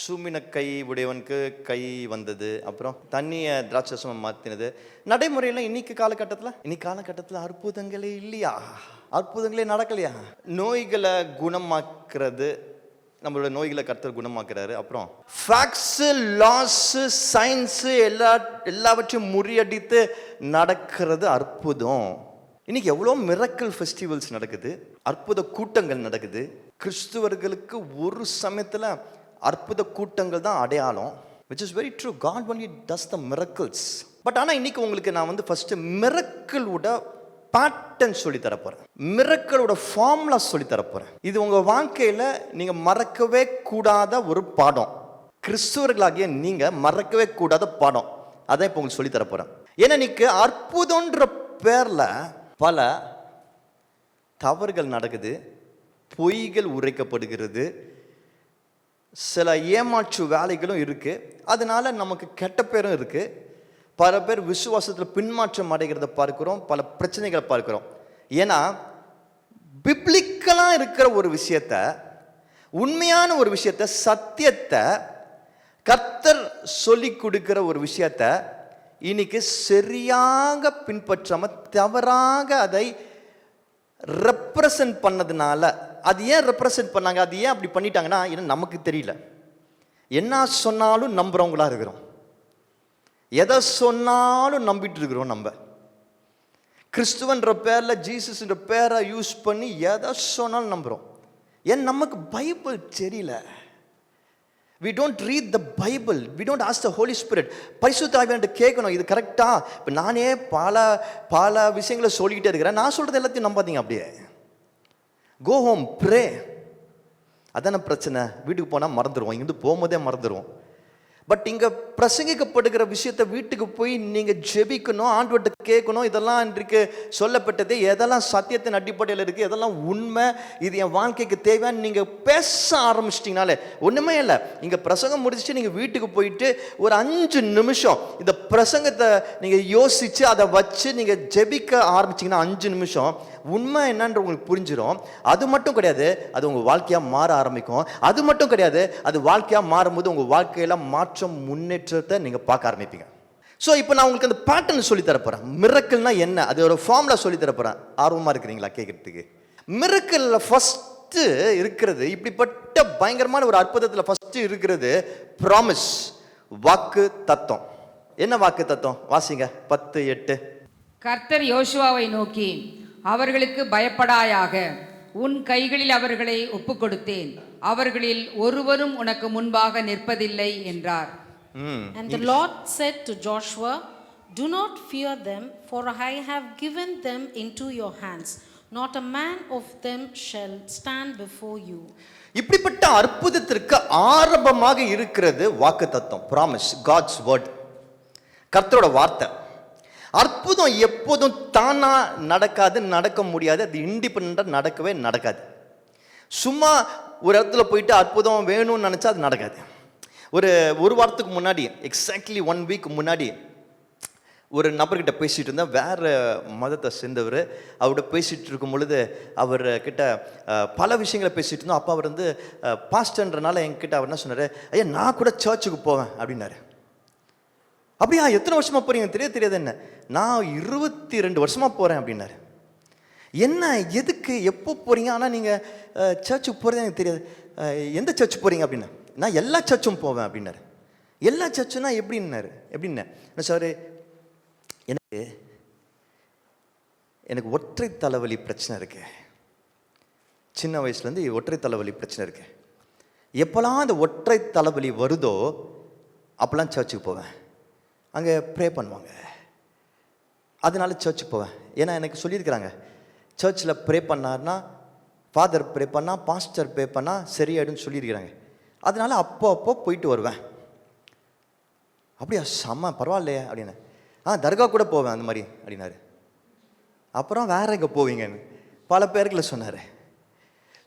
சூமின கை உடையவனுக்கு கை வந்தது, அப்புறம் தண்ணியை திராட்சரசமா மாத்தினது. நடைமுறையில் இன்னைக்கு காலகட்டத்தில் அற்புதங்களே இல்லையா? அற்புதங்களே நடக்கலையா? நோய்களை குணமாக்குறது, நம்மளோட நோய்களை கர்த்தர் குணமாக்குறாரு. அப்புறம் ஃபேக்ட்ஸ், லாஸ், சயின்ஸ் எல்லாவற்றையும் முறியடித்து நடக்கிறது அற்புதம். இன்னைக்கு எவ்வளோ மிரக்கல் ஃபெஸ்டிவல்ஸ் நடக்குது, அற்புத கூட்டங்கள் நடக்குது. கிறிஸ்துவர்களுக்கு ஒரு சமயத்தில் அற்புத கூட்டங்கள் தான் அடையாளம். which is very true. God only does the miracles. But ஆனால் இன்னைக்கு உங்களுக்கு நான் ஃபர்ஸ்ட் மிரக்கலோட பேட்டர்ன் சொல்லி தரப்போறேன், மிரக்கலோட ஃபார்முலா சொல்லி தரப்போறேன். இது உங்க வாழ்க்கையில நீங்க மறக்கவே கூடாத ஒரு பாடம். கிறிஸ்துவர்களாகிய நீங்க மறக்கவே கூடாத பாடம். அதான் இப்போ உங்களுக்கு சொல்லி தரப்போறேன். ஏன்னா இன்னைக்கு அற்புதன்ற பேர்ல பல தவறுகள் நடக்குது, பொய்கள் உரைக்கப்படுகிறது, சில ஏமாற்று வேலைகளும் இருக்கு. அதனால நமக்கு கெட்ட பேரும் இருக்கு. பல பேர் விசுவாசத்தில் பின்மாற்றம் அடைகிறத பார்க்கிறோம், பல பிரச்சனைகளை பார்க்கிறோம். ஏன்னா பிப்ளிக்கலா இருக்கிற ஒரு விஷயத்த, உண்மையான ஒரு விஷயத்த, சத்தியத்தை கர்த்தர் சொல்லி கொடுக்கிற ஒரு விஷயத்த இன்னைக்கு சரியாக பின்பற்றாம தவறாக அதை ரெப்ரசன்ட் பண்ணதுனால, அது ஏன் ரெப்ரசன்ட் பண்ணாங்க, அது ஏன் அப்படி பண்ணிட்டாங்கன்னா, ஏன்னா நமக்கு தெரியல. என்ன சொன்னாலும் நம்புறவங்களா இருக்கிறோம், எதை சொன்னாலும் நம்பிட்டு இருக்கிறோம். நம்ம கிறிஸ்துவன்ற பேர்ல, ஜீசஸ்ன்ற பேரை யூஸ் பண்ணி எதை சொன்னாலும் நம்புறோம். ஏன் நமக்கு பைபிள் தெரியல. We don't read the Bible. We don't ask the Holy Spirit. பரிசுத்த ஆவியானவர்ட்ட கேட்கணும், இது கரெக்டா? இப்போ நானே பல விஷயங்களை சொல்லிக்கிட்டே இருக்கிறேன். நான் சொல்றது எல்லாத்தையும் நம்பாதீங்க. அப்படியே கோ ஹோம், ப்ரே. அதான பிரச்சனை. வீட்டுக்கு போனால் மறந்துடுவோம், இங்கிருந்து போகும்போதே மறந்துடுவோம். பட் இங்கே பிரசங்கிக்கப்படுகிற விஷயத்தை வீட்டுக்கு போய் நீங்கள் ஜெபிக்கணும், ஆண்டவர்கிட்ட கேட்கணும். இதெல்லாம் இன்றைக்கு சொல்லப்பட்டது எதெல்லாம் சத்தியத்தின் அடிப்படையில் இருக்குது, எதெல்லாம் உண்மை, இது என் வாழ்க்கைக்கு தேவையான்னு நீங்கள் பேச ஆரம்பிச்சிட்டிங்கனாலே ஒன்றுமே இல்லை. இங்கே பிரசங்கம் முடிச்சுட்டு நீங்கள் வீட்டுக்கு போயிட்டு ஒரு 5 நிமிஷம் இந்த பிரசங்கத்தை நீங்கள் யோசித்து அதை வச்சு நீங்கள் ஜெபிக்க ஆரம்பிச்சிங்கன்னா 5 நிமிஷம் உண்மை என்னன்ற உங்களுக்கு புரிஞ்சிடும். அது மட்டும் கிடையாது, அது உங்கள் வாழ்க்கையாக மாற ஆரம்பிக்கும். அது மட்டும் கிடையாது, அது வாழ்க்கையாக மாறும்போது உங்கள் வாழ்க்கையில் மாற்றம், முன்னேற்றத்தை நீங்கள் பார்க்க ஆரம்பிப்பீங்க. ஸோ இப்போ நான் உங்களுக்கு அந்த பேட்டர்ன் சொல்லி தரப்போகிறேன். மிரக்கல்னா என்ன, அது ஒரு ஃபார்முலா சொல்லி தரப்போகிறேன். ஆர்வமாக இருக்கிறீங்களா கேட்குறதுக்கு? மிரக்கல்ல ஃபஸ்ட்டு இருக்கிறது, இப்படிப்பட்ட பயங்கரமான ஒரு அற்புதத்தில் ஃபஸ்ட்டு இருக்கிறது ப்ராமிஸ், வாக்கு தத்தம். என்ன வாக்கு தத்தம்? வாசிங்க 10:8. கர்த்தர் யோசுவாவை நோக்கி, அவர்களுக்கு பயப்படாயாக, உன் கைகளில் அவர்களை ஒப்புக்கொடுத்தேன், அவர்களில் ஒருவரும் உனக்கு முன்பாக நிற்பதில்லை என்றார். And the Lord said to Joshua, do not fear them, for I have given them into your hands. Not a man of them shall stand before you. இப்படிப்பட்ட அற்புதத்திற்கு ஆரம்பமாக இருக்கிறது வாக்கு தத்தம், ப்ராமிஸ், காட்ஸ் வேர்ட், கர்த்தரோட வார்த்தை. அற்புதம் எப்போதும் தானா நடக்காது, நடக்க முடியாது. அது இண்டிபெண்டா நடக்கவே நடக்காது. சும்மா ஒரு இடத்துல போயிட்டு அற்புதம் வேணும்னு நினைச்சா அது நடக்காது. ஒரு வாரத்துக்கு முன்னாடி, எக்ஸாக்ட்லி 1 வீக் முன்னாடி ஒரு நபர்கிட்ட பேசிகிட்டு இருந்தேன். வேறு மதத்தை சேர்ந்தவர். அவர்கிட்ட பேசிகிட்டு இருக்கும் பொழுது அவர்கிட்ட பல விஷயங்களை பேசிகிட்டு இருந்தோம். அப்போ அவர் வந்து பாஸ்டர்ன்றனால என்கிட்ட அவர் என்ன சொன்னார், ஐயா நான் கூட சர்ச்சுக்கு போவேன் அப்படின்னாரு. அப்படியா, எத்தனை வருஷமாக போகிறீங்க? தெரியாது. என்ன, நான் 22 வருஷமாக போகிறேன் அப்படின்னாரு. என்ன, எதுக்கு, எப்போ போகிறீங்க? ஆனால் நீங்கள் சர்ச்சுக்கு போகிறது எனக்கு தெரியாது. எந்த சர்ச் போகிறீங்க அப்படின்னா, நான் எல்லா சர்ச்சும் போவேன் அப்படின்னாரு. எல்லா சர்ச்சுன்னா எப்படின்னு சார், எனக்கு ஒற்றை தலைவலி பிரச்சனை இருக்கு. சின்ன வயசுலேருந்து ஒற்றை தலைவலி பிரச்சனை இருக்கு. எப்போல்லாம் அந்த ஒற்றை தலைவலி வருதோ அப்போல்லாம் சர்ச்சுக்கு போவேன். அங்கே ப்ரே பண்ணுவாங்க, அதனால சர்ச்சுக்கு போவேன். ஏன்னா எனக்கு சொல்லியிருக்கிறாங்க, சர்ச்சில் ப்ரே பண்ணார்னா, ஃபாதர் ப்ரே பண்ணால், பாஸ்டர் ப்ரே பண்ணால் சரியாயிடுன்னு சொல்லியிருக்கிறாங்க. அதனால அப்போ போயிட்டு வருவேன். அப்படியா, செம்ம, பரவாயில்லையே அப்படின்னு. தர்கா கூட போவேன் அந்த மாதிரி அப்படின்னாரு. அப்புறம் வேற எங்கே போவீங்கன்னு பல பேர்களை சொன்னார்.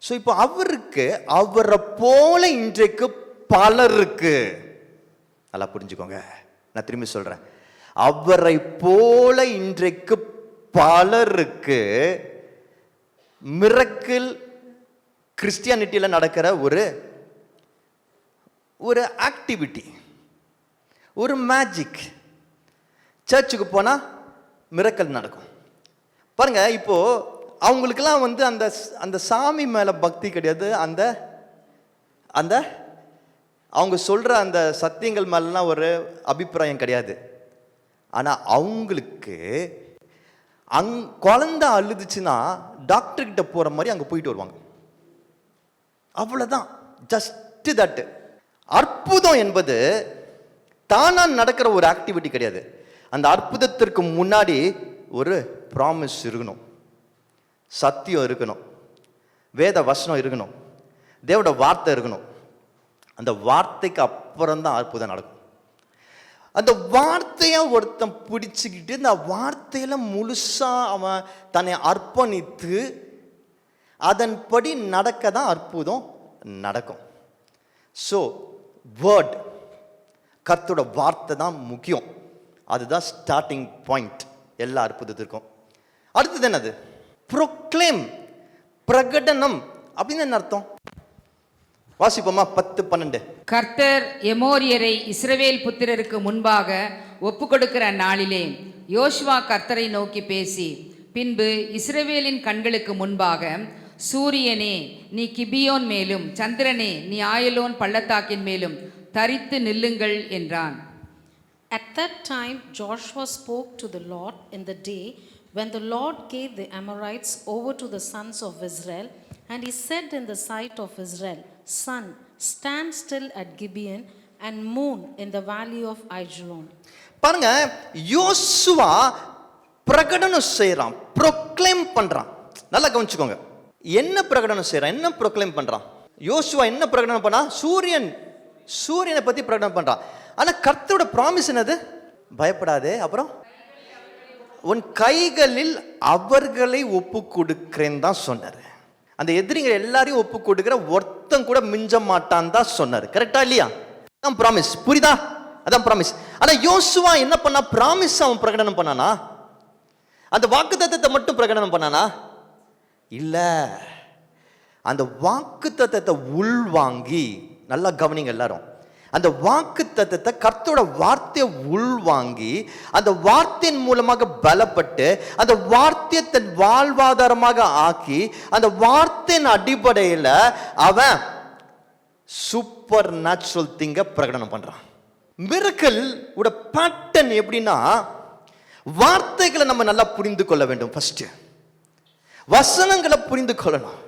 ஸோ இப்போ அவரை போல இன்றைக்கு பலருக்கு, நல்லா புரிஞ்சுக்கோங்க, நான் திரும்பி சொல்கிறேன், அவரை போல இன்றைக்கு பலருக்கு மிரக்கிள் கிறிஸ்டியானிட்டியில் நடக்கிற ஒரு ஆக்டிவிட்டி, ஒரு மேஜிக். சர்ச்சுக்கு போனால் மிரக்கல் நடக்கும். பாருங்க, இப்போ அவங்களுக்கெல்லாம் வந்து அந்த சாமி மேலே பக்தி கிடையாது, அந்த அவங்க சொல்கிற அந்த சத்தியங்கள் மேலாம் ஒரு அபிப்பிராயம் கிடையாது. ஆனால் அவங்களுக்கு குழந்தை அழுதுச்சுன்னா டாக்டர்கிட்ட போகிற மாதிரி அங்கே போயிட்டு வருவாங்க. அவ்வளோதான், ஜஸ்ட் தட். அற்புதம் என்பது தானா நடக்கிற ஒரு ஆக்டிவிட்டி கிடையாது. அந்த அற்புதத்திற்கு முன்னாடி ஒரு ப்ராமிஸ் இருக்கணும், சத்தியம் இருக்கணும், வேத வசனம் இருக்கணும், தேவோட வார்த்தை இருக்கணும். அந்த வார்த்தைக்கு அப்புறம் தான் அற்புதம் நடக்கும். அந்த வார்த்தையை ஒருத்தன் பிடிச்சிக்கிட்டு இந்த வார்த்தையில முழுசா அவன் தன்னை அர்ப்பணித்து அதன்படி நடக்க தான் அற்புதம் நடக்கும். ஸோ வேர்ட், கர்த்தரோட வார்த்தை தான் முக்கியம். அதுதான் ஸ்டார்டிங் பாயிண்ட் எல்லா அற்புதத்திற்கும். அடுத்தது என்னது? ப்ரொக்ளைம், பிரகடனம். அப்படின்னு என்ன அர்த்தம்? வாசிப்போமா 10-12. கர்த்தர் எமோரியரை இஸ்ரவேல் புத்திரருக்கு முன்பாக ஒப்புக்கொடுக்கிற நாளிலே யோசுவா கர்த்தரை நோக்கி பேசி, பின்பு இஸ்ரவேலின் கண்களுக்கு முன்பாக, சூரியனே நீ கிபியோன் மேலும், சந்திரனே நீ ஆயலோன் பள்ளத்தாக்கின் மேலும் தரித்து நில்லுங்கள் என்றான். At that time Joshua spoke to the Lord in the day when the Lord gave the Amorites over to the sons of Israel, and he said in the sight of Israel, Sun, stand still at Gibeon, and moon in the valley of Ajalon. பாருங்க, யோசுவா பிரகடனம் செய்யறான், ப்ரொக்ளைம் பண்றான். நல்லா கவனிச்சுக்கோங்க, என்ன பிரகடனம் செய்யறான், என்ன ப்ரொக்ளைம் பண்றான். யோசுவா என்ன பிரகடனம் பண்ணா? சூரியனை பத்தி பிரகடனம் பண்றான். ஆனா கர்த்தரோட ப்ராமிஸ் என்னது? பயப்படாதே, அப்புறம் உன் கைகளில் அவர்களை ஒப்பு கொடுக்கிறேன் தான் சொன்னாரு. அந்த எதிரிங்க எல்லாரையும் ஒப்பு கொடுக்கிற ஒருத்தன் கூட மிஞ்ச மாட்டான் தான் சொன்னாரு. கரெக்டா இல்லையா? அதான் ப்ராமிஸ். புரியுதா? அதான் ப்ராமிஸ். ஆனா யோசுவா என்ன பண்ணா? ப்ராமிஸ் அவன் பிரகடனம் பண்ணானா? அந்த வாக்குத்தத்தத்தை மட்டும் பிரகடனம் பண்ணானா? இல்ல, அந்த வாக்குத்தத்தத்தை உள்வாங்கி, நல்லா கவனிங்க எல்லாரும், அந்த வாக்குத்தத்தத்தை கர்த்தரோட வார்த்தையை உள்வாங்கி, அந்த வார்த்தையின் மூலமாக பலப்பட்டு, அந்த வார்த்தையை தன் வாழ்வாதாரமாக ஆக்கி, அந்த வார்த்தையின் அடிப்படையில் அவன் சூப்பர் நேச்சுரல் திங்க பிரகடனம் பண்றான். மிரக்கல் உட பேட்டர்ன் எப்படின்னா, வார்த்தைகளை நம்ம நல்லா புரிந்து கொள்ள வேண்டும். ஃபர்ஸ்ட் வசனங்களை புரிந்து கொள்ளணும்.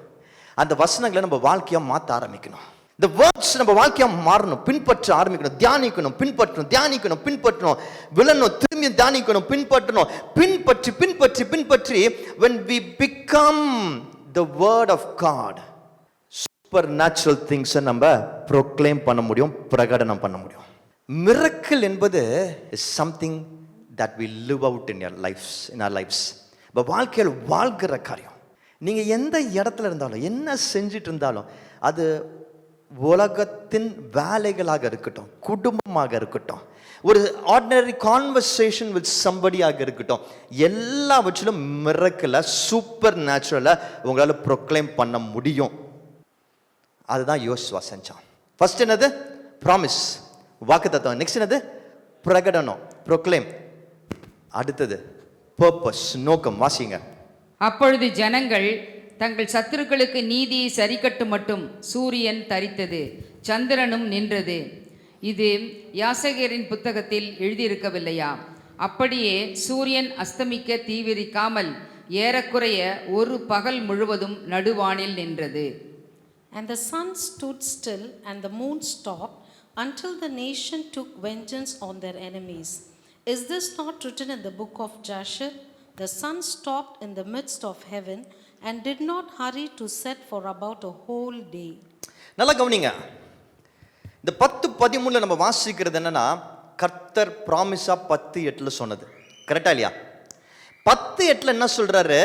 அந்த வசனங்களை நம்ம வாழ்க்கையா மாற்ற ஆரம்பிக்கணும். இந்த வேர்ட்ஸ் நம்ம வாழ்க்கையா மாறணும், பின்பற்ற ஆரம்பிக்கணும், தியானிக்கணும், பின்பற்றணும், விழணும், திரும்பி தியானிக்கணும், பின்பற்றி when we become the word of God, supernatural things நம்ம proclaim பண்ண முடியும், பிரகடனம் பண்ண முடியும். miracle என்பது is something that we live out in our lives. இப்போ வாழ்க்கையில் வாழ்கிற காரியம். நீங்க எந்த இடத்துல இருந்தாலும், என்ன செஞ்சிட்டு இருந்தாலும், அது உலகத்தின் வேலைகளாக இருக்கட்டும், குடும்பமாக இருக்கட்டும், ஒரு ஆர்டினரி கான்வர்சேஷன் வித் சம்படியாக இருக்கட்டும், எல்லாவற்றிலும் மிரக்கலை, சூப்பர் நேச்சுரலை உங்களால் ப்ரொக்ளைம் பண்ண முடியும். அதுதான் யோசுவா செஞ்சான். ஃபர்ஸ்ட் என்னது? ப்ராமிஸ், வாக்குத்தத்தம். நெக்ஸ்ட் என்னது? பிரகடனம், ப்ரொக்ளைம். அடுத்தது பர்பஸ், நோக்கம். வாசிங்க. அப்பொழுது ஜனங்கள் தங்கள் சத்துருக்களுக்கு நீதியை சரிக்கட்டு மட்டும் சூரியன் தரித்தது, சந்திரனும் நின்றது. இது யாசகரின் புத்தகத்தில் எழுதியிருக்கவில்லையா? அப்படியே சூரியன் அஸ்தமிக்க தீவிரிக்காமல் ஏறக்குறைய ஒரு பகல் முழுவதும் நடுவானில் நின்றது. And the sun stood still and the moon stopped until the nation took vengeance on their enemies. Is this not written in the book of Jasher? The sun stopped in the midst of heaven and did not hurry to set for about a whole day. நல்லா கவனிங்க. இந்த 10:13 நம்ம வாசிக்கிறது என்னன்னா, கர்த்தர் ப்ராமிஸா 10:8 சொன்னது. கரெக்டா இல்லையா? 10:8 என்ன சொல்றாரு?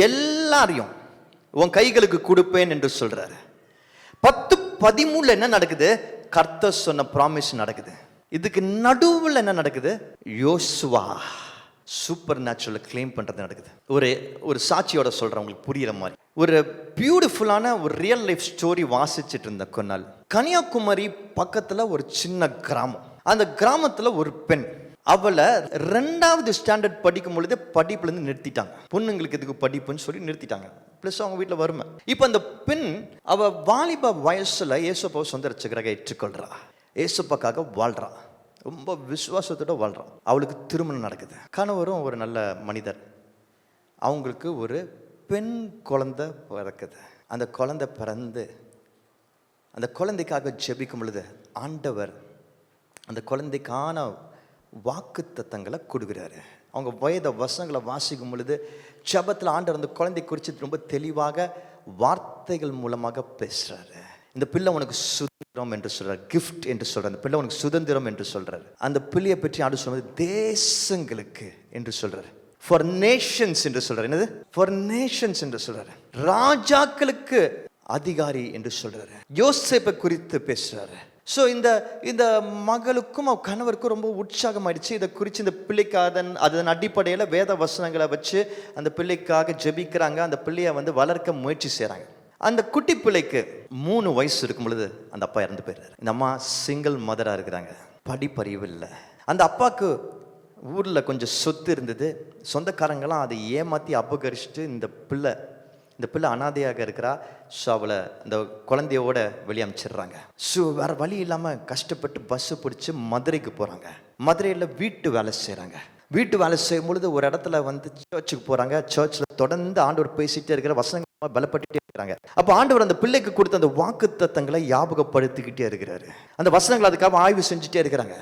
எல்லாரையும் உன் கைகளுக்கு கொடுப்பேன் என்று சொல்றாரு. 10:13 என்ன நடக்குது? கர்த்தர் சொன்ன ப்ராமிஸ் நடக்குது. இதுக்கு நடுவில் என்ன நடக்குது? யோசுவா சூப்பர் நேச்சுரல் கிளைம் பண்றது நடக்குது. ஒரு சாட்சியோட சொல்றேன், உங்களுக்கு புரியுற மாதிரி. ஒரு பியூட்டிஃபுல்லான ஒரு ரியல் லைஃப் ஸ்டோரி வாசிச்சுட்டு இருந்த கொன்னாள். கன்னியாகுமரி பக்கத்துல ஒரு சின்ன கிராமம். அந்த கிராமத்துல ஒரு பெண், அவளை 2வது ஸ்டாண்டர்ட் படிக்கும் பொழுது படிப்புல இருந்து நிறுத்திட்டாங்க. பொண்ணுங்களுக்கு எதுக்கு படிப்புன்னு சொல்லி நிறுத்திட்டாங்க. பிளஸ் அவங்க வீட்டில் வறுமை. இப்போ அந்த பெண் அவ வாலிப வயசுல இயேசுப்பாவை சொந்த ரட்சகராக ஏற்றுக்கொள்றா, இயேசுப்பாக்காக வாழ்றா, ரொம்ப விசுவாசத்தோட வாழ்றான். அவளுக்கு திருமணம் நடக்குது. கணவரும் ஒரு நல்ல மனிதர். அவங்களுக்கு ஒரு பெண் குழந்தை பிறக்குது. அந்த குழந்தை பிறந்து அந்த குழந்தைக்காக ஜெபிக்கும் பொழுது ஆண்டவர் அந்த குழந்தைக்கான வாக்குத்தத்தங்களை கொடுக்குறாரு. அவங்க வயத வசனங்களை வாசிக்கும் பொழுது ஜெபத்தில் ஆண்டவர் அந்த குழந்தை குறித்து ரொம்ப தெளிவாக வார்த்தைகள் மூலமாக பேசுறாரு. இந்த பிள்ளை உனக்கு சுதந்திரம் என்று சொல்றாரு, கிஃப்ட் என்று சொல்றாரு. அந்த பிள்ளை உனக்கு சுதந்திரம் என்று சொல்றாரு. அந்த பிள்ளையை பற்றி ஆண்டு சொல்றது தேசங்களுக்கு என்று சொல்றாரு, ஃபார் நேஷன்ஸ் என்று சொல்றாரு. என்னது? ஃபார் நேஷன்ஸ் என்று சொல்றாரு. ராஜாக்களுக்கு அதிகாரி என்று சொல்றாரு. யோசேப்பை குறித்து பேசுறாரு. ஸோ இந்த மகளுக்கும் கணவருக்கும் ரொம்ப உற்சாகம் ஆயிடுச்சு. இதை குறித்து இந்த பிள்ளைக்கு அதன் அடிப்படையில் வேத வசனங்களை வச்சு அந்த பிள்ளைக்காக ஜெபிக்கிறாங்க. அந்த பிள்ளையை வளர்க்க முயற்சி செய்கிறாங்க. அந்த குட்டி பிள்ளைக்கு 3 வயசு இருக்கும் பொழுது அந்த அப்பா இறந்து போயிடுறாரு. இந்த அம்மா சிங்கிள் மதராக இருக்கிறாங்க, படிப்பறிவு இல்லை. அந்த அப்பாவுக்கு ஊரில் கொஞ்சம் சொத்து இருந்தது, சொந்தக்காரங்களாம் அதை ஏமாற்றி அபகரிச்சுட்டு இந்த பிள்ளை அனாதையாக இருக்கிறா. ஸோ அவளை அந்த குழந்தையோட வெளியே அனுப்பிச்சிடுறாங்க. ஸோ வேறு வழி இல்லாமல் கஷ்டப்பட்டு பஸ்ஸு பிடிச்சி மதுரைக்கு போகிறாங்க. மதுரையில் வீட்டு வேலை செய்கிறாங்க. வீட்டு வேலை செய்யும் பொழுது ஒரு இடத்துல வந்து சர்ச்சுக்கு போகிறாங்க. சர்ச்சில் தொடர்ந்து ஆண்டவர் பேசிகிட்டே இருக்கிற வசனங்கள் பலப்பட்டுட்டே இருக்கிறாங்க. அப்போ ஆண்டவர் அந்த பிள்ளைக்கு கொடுத்த அந்த வாக்கு தத்தங்களை ஞாபகப்படுத்திக்கிட்டே இருக்கிறாரு. அந்த வசனங்கள் அதுக்காக ஆய்வு செஞ்சுட்டே இருக்கிறாங்க.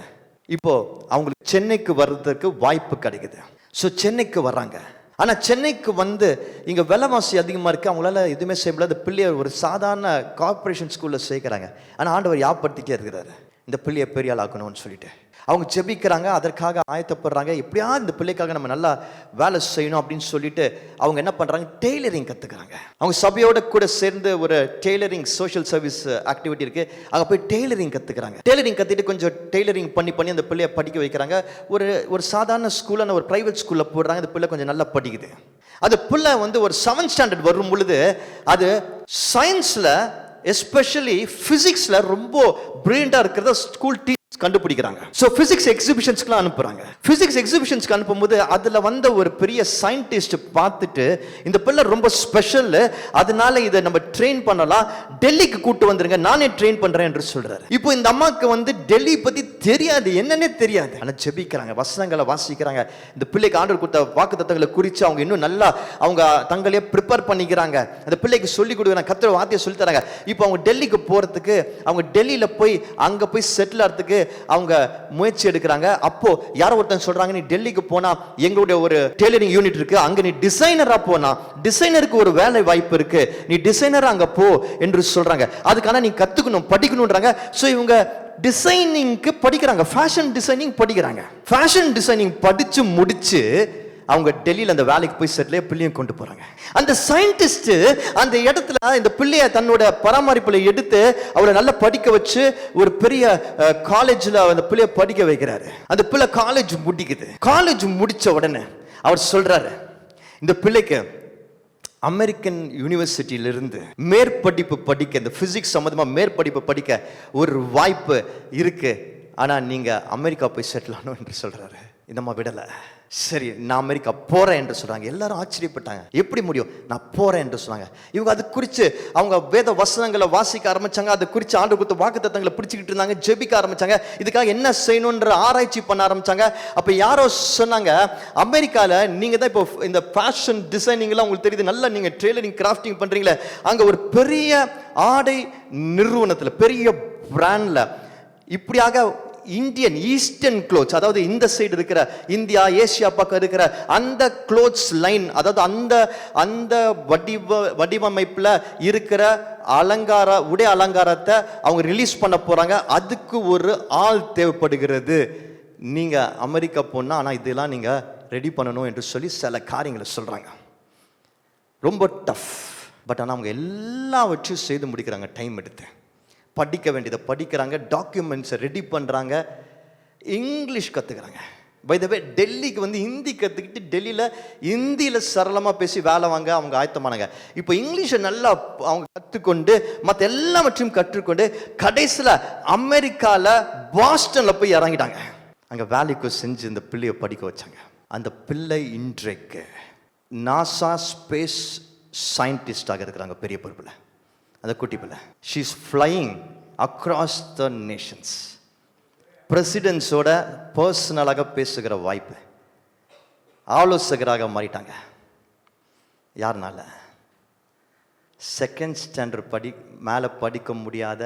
இப்போ அவங்களுக்கு சென்னைக்கு வர்றதுக்கு வாய்ப்பு கிடைக்குது. ஸோ சென்னைக்கு வர்றாங்க. ஆனால் சென்னைக்கு வந்து இங்கே விலைவாசி அதிகமாக இருக்குது, அவங்களால எதுவுமே செய்ய முடியாது. பிள்ளையை ஒரு சாதாரண கார்பரேஷன் ஸ்கூலில் சேர்க்குறாங்க. ஆனால் ஆண்டவர் யாப்படுத்திட்டே இருக்கிறாரு, இந்த பிள்ளையை பெரிய ஆள் ஆக்கணும்னு சொல்லிட்டு. அவங்க ஜெபிக்கிறாங்க, அதற்காக ஆயத்தப்படுறாங்க. எப்படியாவது இந்த பிள்ளைக்காக நம்ம நல்லா வேலை செய்யணும் அப்படின்னு சொல்லிட்டு அவங்க என்ன பண்ணுறாங்க, டெய்லரிங் கற்றுக்குறாங்க. அவங்க சபையோட கூட சேர்ந்து ஒரு டெய்லரிங் சோஷியல் சர்வீஸ் ஆக்டிவிட்டி இருக்குது, அங்கே போய் டெய்லரிங் கற்றுக்குறாங்க. டெய்லரிங் கற்றுட்டு கொஞ்சம் டெய்லரிங் பண்ணி அந்த பிள்ளையை படிக்க வைக்கிறாங்க. ஒரு சாதாரண ஸ்கூலான ஒரு ப்ரைவேட் ஸ்கூலில் போடுறாங்க. அந்த பிள்ளை கொஞ்சம் நல்லா படிக்குது. அந்த பிள்ளை வந்து ஒரு 7th ஸ்டாண்டர்ட் வரும் பொழுது அது சயின்ஸில் எஸ்பெஷலி ஃபிசிக்ஸில் ரொம்ப பிரில்லியண்டாக இருக்கிறத ஸ்கூல் கண்டுபிடிக்கிறாங்க. ஸோ பிசிக்ஸ் எக்ஸிபிஷன்ஸ்க்குலாம் அனுப்புறாங்க. பிசிக்ஸ் எக்ஸிபிஷன்ஸ்க்கு அனுப்பும்போது அதில் வந்த ஒரு பெரிய சயின்டிஸ்ட் பார்த்துட்டு இந்த பிள்ளை ரொம்ப ஸ்பெஷல், அதனால இதை நம்ம ட்ரெயின் பண்ணலாம், டெல்லிக்கு கூட்டு வந்துருங்க, நானே ட்ரெயின் பண்றேன் என்று சொல்றாரு. இப்போ இந்த அம்மாவுக்கு வந்து டெல்லி பத்தி தெரியாது, என்னன்னே தெரியாது. ஆனால் ஜெபிக்கிறாங்க, வசனங்களை வாசிக்கிறாங்க. இந்த பிள்ளைக்கு ஆண்டவர் கொடுத்த வாக்குத்தத்தங்களை குறித்து அவங்க இன்னும் நல்லா அவங்க தங்களையே ப்ரிப்பேர் பண்ணிக்கிறாங்க. அந்த பிள்ளைக்கு சொல்லிக் கொடுக்குறாங்க, கர்த்தர் வார்த்தையை சொல்லி தராங்க. இப்போ அவங்க டெல்லிக்கு போறதுக்கு, அவங்க டெல்லியில் போய் அங்கே போய் செட்டில் ஆகிறதுக்கு அவங்க முயற்சி எடுக்கிறாங்க. அப்போ யாரோ ஒருத்தன் சொல்றாங்க, நீ டெல்லிக்கு போனா எங்களுடைய ஒரு டெய்லரிங் யூனிட் இருக்கு, அங்க நீ டிசைனரா போனா டிசைனருக்கு ஒரு வேலை வாய்ப்பு இருக்கு, நீ டிசைனரா அங்க போ என்று சொல்றாங்க. அதுக்கான நீ கத்துக்கணும், படிக்கணும்ன்றாங்க. ஸோ இவங்க டிசைனிங்க்கு படிக்கிறாங்க, ஃபேஷன் டிசைனிங் படிக்கிறாங்க. ஃபேஷன் டிசைனிங் படிச்சு முடிச்சு அவங்க டெல்லியில் அந்த வேலைக்கு போய் செட்டில் பிள்ளையும் கொண்டு போறாங்க. அந்த சயின்டிஸ்ட் அந்த இடத்துல இந்த பிள்ளைய தன்னோட பராமரிப்புல எடுத்து அவளை நல்லா படிக்க வச்சு ஒரு பெரிய காலேஜில் அந்த பிள்ளைய படிக்க வைக்கிறாரு. அந்த பிள்ளை காலேஜ் முடிக்குது. காலேஜ் முடிச்ச உடனே அவர் சொல்றாரு, இந்த பிள்ளைக்கு அமெரிக்கன் யூனிவர்சிட்டியிலிருந்து மேற்படிப்பு படிக்க, இந்த பிசிக்ஸ் சம்மந்தமாக மேற்படிப்பு படிக்க ஒரு வாய்ப்பு இருக்கு, ஆனால் நீங்க அமெரிக்கா போய் செட்டில் ஆகணும் என்று சொல்றாரு. இந்த விடலை. சரி, நான் அமெரிக்கா போறேன் என்று சொல்றாங்க. எல்லாரும் ஆச்சரியப்பட்டாங்க, எப்படி முடியும், நான் போறேன் என்று சொன்னாங்க. இவங்க அது குறித்து அவங்க வேத வசனங்களை வாசிக்க ஆரம்பிச்சாங்க. அது குறித்து ஆண்டு கொடுத்த வாக்குத்தத்தங்களை பிடிச்சிக்கிட்டு இருந்தாங்க, ஜெபிக்க ஆரம்பிச்சாங்க. இதுக்காக என்ன செய்யணுன்ற ஆராய்ச்சி பண்ண ஆரம்பிச்சாங்க. அப்ப யாரோ சொன்னாங்க, அமெரிக்கால நீங்க தான் இப்போ இந்த ஃபேஷன் டிசைனிங்லாம் உங்களுக்கு தெரியுது, நல்லா நீங்க டெய்லரிங் கிராஃப்டிங் பண்றீங்களே, அங்க ஒரு பெரிய ஆடை நிறுவனத்துல, பெரிய பிராண்ட்ல இப்படியாக இந்தியன் ஈஸ்டர்ன் க்ளோத்ஸ், அதாவது இந்த சைடு இருக்கிற இந்தியா ஏசியா பக்கம் இருக்கிற அந்த க்ளோத்ஸ் லைன், அதாவது அந்த வடிவமைப்பில் இருக்கிற உடை அலங்காரத்தை அவங்க ரிலீஸ் பண்ண போறாங்க. அதுக்கு ஒரு ஆள் தேவைப்படுகிறது, நீங்க அமெரிக்கா போனா ஆனால் இதெல்லாம் நீங்க ரெடி பண்ணணும் என்று சொல்லி சில காரியங்களை சொல்றாங்க. ரொம்ப டஃப். பட் ஆனால் அவங்க எல்லாவற்றையும் செய்து முடிக்கிறாங்க. டைம் எடுத்து படிக்க வேண்டியதை படிக்கிறாங்க, டாக்குமெண்ட்ஸை ரெடி பண்ணுறாங்க, இங்கிலீஷ் கற்றுக்கிறாங்க. பை த வே டெல்லிக்கு வந்து ஹிந்தி கற்றுக்கிட்டு டெல்லியில் ஹிந்தியில் சரளமாக பேசி வேலை வாங்க அவங்க ஆயத்தமானாங்க. இப்போ இங்கிலீஷை நல்லா அவங்க கற்றுக்கொண்டு மற்ற எல்லாவற்றையும் கற்றுக்கொண்டு கடைசியில் அமெரிக்காவில் பாஸ்டனில் போய் இறங்கிட்டாங்க. அங்கே வேலைக்கு செஞ்சு இந்த பிள்ளையை படிக்க வச்சாங்க. அந்த பிள்ளை இன்றைக்கு நாசா ஸ்பேஸ் சயின்டிஸ்டாக இருக்கிறாங்க, பெரிய பொறுப்பில். அந்த குட்டி பிள்ளை, she is flying across the nations. பிரசிடென்ட்ஸோட பர்சனலாக பேசுகிற வாய்ப்பு, ஆலோசகராக மாறிட்டாங்க. யாருனால? 2nd ஸ்டாண்டர்ட் மேலே படிக்க முடியாத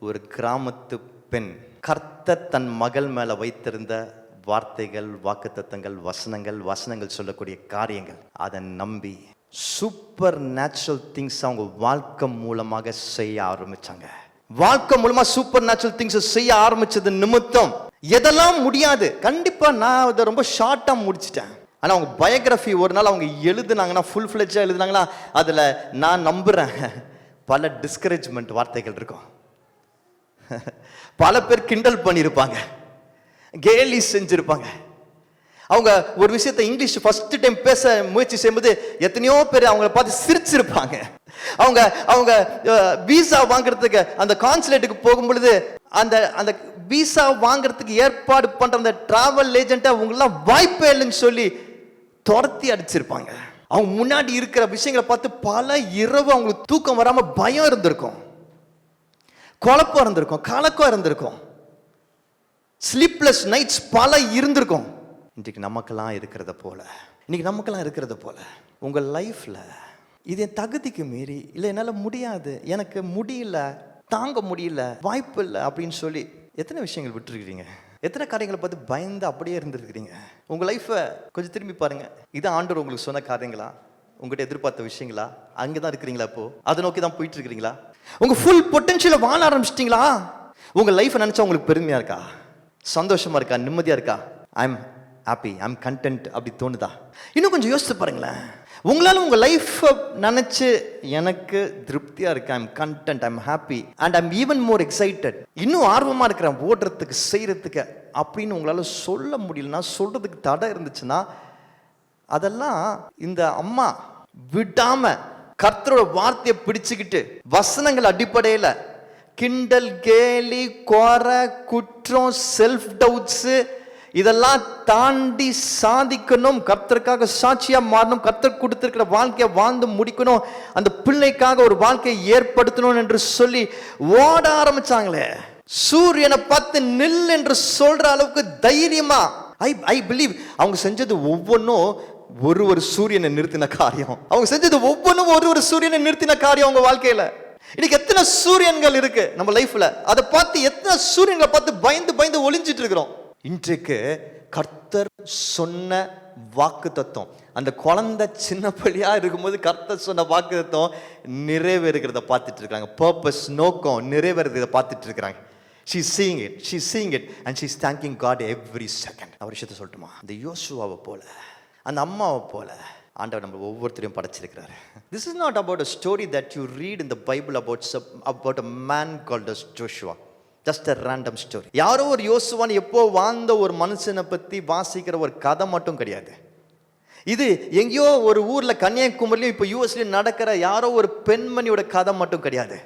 ஒரு கிராமத்து பெண், கர்த்தர் தன் மகள் மேலே வைத்திருந்த வார்த்தைகள், வாக்குத்தத்தங்கள், வசனங்கள் சொல்லக்கூடிய காரியங்கள், அதை நம்பி சூப்பர் நேச்சுரல் திங்ஸ் அவங்க வாழ்க்கை மூலமாக செய்ய ஆரம்பிச்சாங்க. வாழ்க்கை மூலமா சூப்பர் நேச்சுரல் திங்ஸ் செய்ய ஆரம்பிச்சது நிமித்தம் எதெல்லாம் முடியாது, கண்டிப்பா நான் அதை ரொம்ப ஷார்ட்டா முடிச்சிட்டேன். ஆனா அவங்க பயோகிராஃபி ஒரு நாள் அவங்க எழுதுனாங்கன்னா, ஃபுல் ஃபிளெட்ஜா எழுதுனாங்கன்னா, அதுல நான் நம்புறேன் பல டிஸ்கரேஜ்மெண்ட் வார்த்தைகள் இருக்கும். பல பேர் கிண்டல் பண்ணியிருப்பாங்க, கேலி செஞ்சிருப்பாங்க. அவங்க ஒரு விஷயத்தை இங்கிலீஷ் ஃபர்ஸ்ட் டைம் பேச முயற்சி செய்யும்போது எத்தனையோ பேர் அவங்கள பார்த்து சிரிச்சிருப்பாங்க. அவங்க அவங்க விசா வாங்குறதுக்கு அந்த கான்சுலேட்டுக்கு போகும் பொழுது அந்த அந்த விசா வாங்குறதுக்கு ஏற்பாடு பண்ற அந்த டிராவல் ஏஜென்ட்டை அவங்கெல்லாம் வாய்ப்பே இல்லைன்னு சொல்லி துரத்தி அடிச்சிருப்பாங்க. அவங்க முன்னாடி இருக்கிற விஷயங்களை பார்த்து பல இரவு அவங்களுக்கு தூக்கம் வராம பயம் இருந்திருக்கும், குழப்பம் இருந்திருக்கும், கலக்கம் இருந்திருக்கும், ஸ்லீப்லெஸ் நைட்ஸ் பல இருந்திருக்கும். இன்னைக்கு நமக்கெல்லாம் இருக்கிறத போல உங்க லைஃப்ல இது என் தகுதிக்கு மீறி, இல்லை என்னால் முடியாது, எனக்கு முடியல, தாங்க முடியல, வாய்ப்பு இல்லை அப்படின்னு சொல்லி எத்தனை விஷயங்கள் விட்டுருக்கிறீங்க? எத்தனை காரியங்களை பார்த்து பயந்து அப்படியே இருந்திருக்கிறீங்க? உங்க லைஃப்பை கொஞ்சம் திரும்பி பாருங்க. இதான் ஆண்டவர் உங்களுக்கு சொன்ன காரியங்களா? உங்ககிட்ட எதிர்பார்த்த விஷயங்களா? அங்கதான் இருக்கிறீங்களா? இப்போ அதை நோக்கி தான் போயிட்டு இருக்கிறீங்களா? உங்க ஃபுல் பொட்டன்ஷியலை வாழ ஆரம்பிச்சிட்டீங்களா? உங்க லைஃப்பை நினைச்சா உங்களுக்கு பெருமையா இருக்கா, சந்தோஷமா இருக்கா, நிம்மதியா இருக்கா? ஐம் ஹாப்பி, ஐம் கண்டென்ட் அப்படி தோணுதா? இன்னும் கொஞ்சம் யோசிச்சு பாருங்களேன். உங்களால உங்க லைஃப்பை நினைச்சு எனக்கு திருப்தியா இருக்கு, I'm content, I'm happy and I'm even more excited, இன்னும் ஆர்வமா இருக்கிறேன் ஓடுறதுக்கு, செய்யறதுக்கு அப்படின்னு உங்களால சொல்ல முடியலன்னா, சொல்றதுக்கு தடை இருந்துச்சுன்னா, அதெல்லாம் இந்த அம்மா விடாம கர்த்தரோட வார்த்தையை பிடிச்சுக்கிட்டு வசனங்கள் அடிப்படையில் கிண்டல், கேலி, குறை, குற்றம், செல்ஃப் டவுட்ஸ் இதெல்லாம் தாண்டி சாதிக்கணும், கர்த்தருக்காக சாட்சியா மாறணும், கர்த்தர் கொடுத்திருக்கிற வாழ்க்கையை வாழ்ந்து முடிக்கணும், அந்த பிள்ளைக்காக ஒரு வாழ்க்கையை ஏற்படுத்தணும் என்று சொல்லி ஓட ஆரம்பிச்சாங்களே. சூரியனை பார்த்து நில் என்று சொல்ற அளவுக்கு தைரியமா, ஐ பிலீவ் அவங்க செஞ்சது ஒவ்வொன்றும் ஒரு சூரியனை நிறுத்தின காரியம். அவங்க செஞ்சது ஒவ்வொன்றும் ஒரு சூரியனை நிறுத்தின காரியம் அவங்க வாழ்க்கையில. இன்னைக்கு எத்தனை சூரியன்கள் இருக்கு நம்ம லைஃப்ல, அதை பார்த்து எத்தனை சூரியன்களை பார்த்து பயந்து ஒளிஞ்சிட்டு இருக்கிறோம். இன்றைக்கு கர்த்தர் சொன்ன வாக்கு தத்துவம், அந்த குழந்தை சின்ன பிள்ளையா இருக்கும்போது கர்த்தர் சொன்ன வாக்கு தத்துவம் நிறைவேறுகிறத பார்த்துட்டு இருக்காங்க. பர்பஸ், நோக்கம் நிறைவேறுகிறத பார்த்துட்டு இருக்கிறாங்க. She's seeing it and she's thanking God every second. அவர் விஷயத்தை சொல்லட்டுமா? அந்த யோசுவாவை போல, அந்த அம்மாவை போல ஆண்டவர் நம்ம ஒவ்வொருத்தரையும் படைச்சிருக்கிறாரு. This is not about a story that you read in the Bible about a man called as Joshua. Just a random story. யாரோ ஒரு யோசுவான் எப்போ வாழ்ந்த ஒரு மனுஷனை பத்தி வாசிக்கிற ஒரு கதை மட்டும் கிடையாது. இது எங்கேயோ ஒரு ஊர்ல கன்னியாகுமரியிலும் இப்போ யூஎஸ்லயும் நடக்கிற யாரோ ஒரு பெண்மணியோட கதை மட்டும் கிடையாது.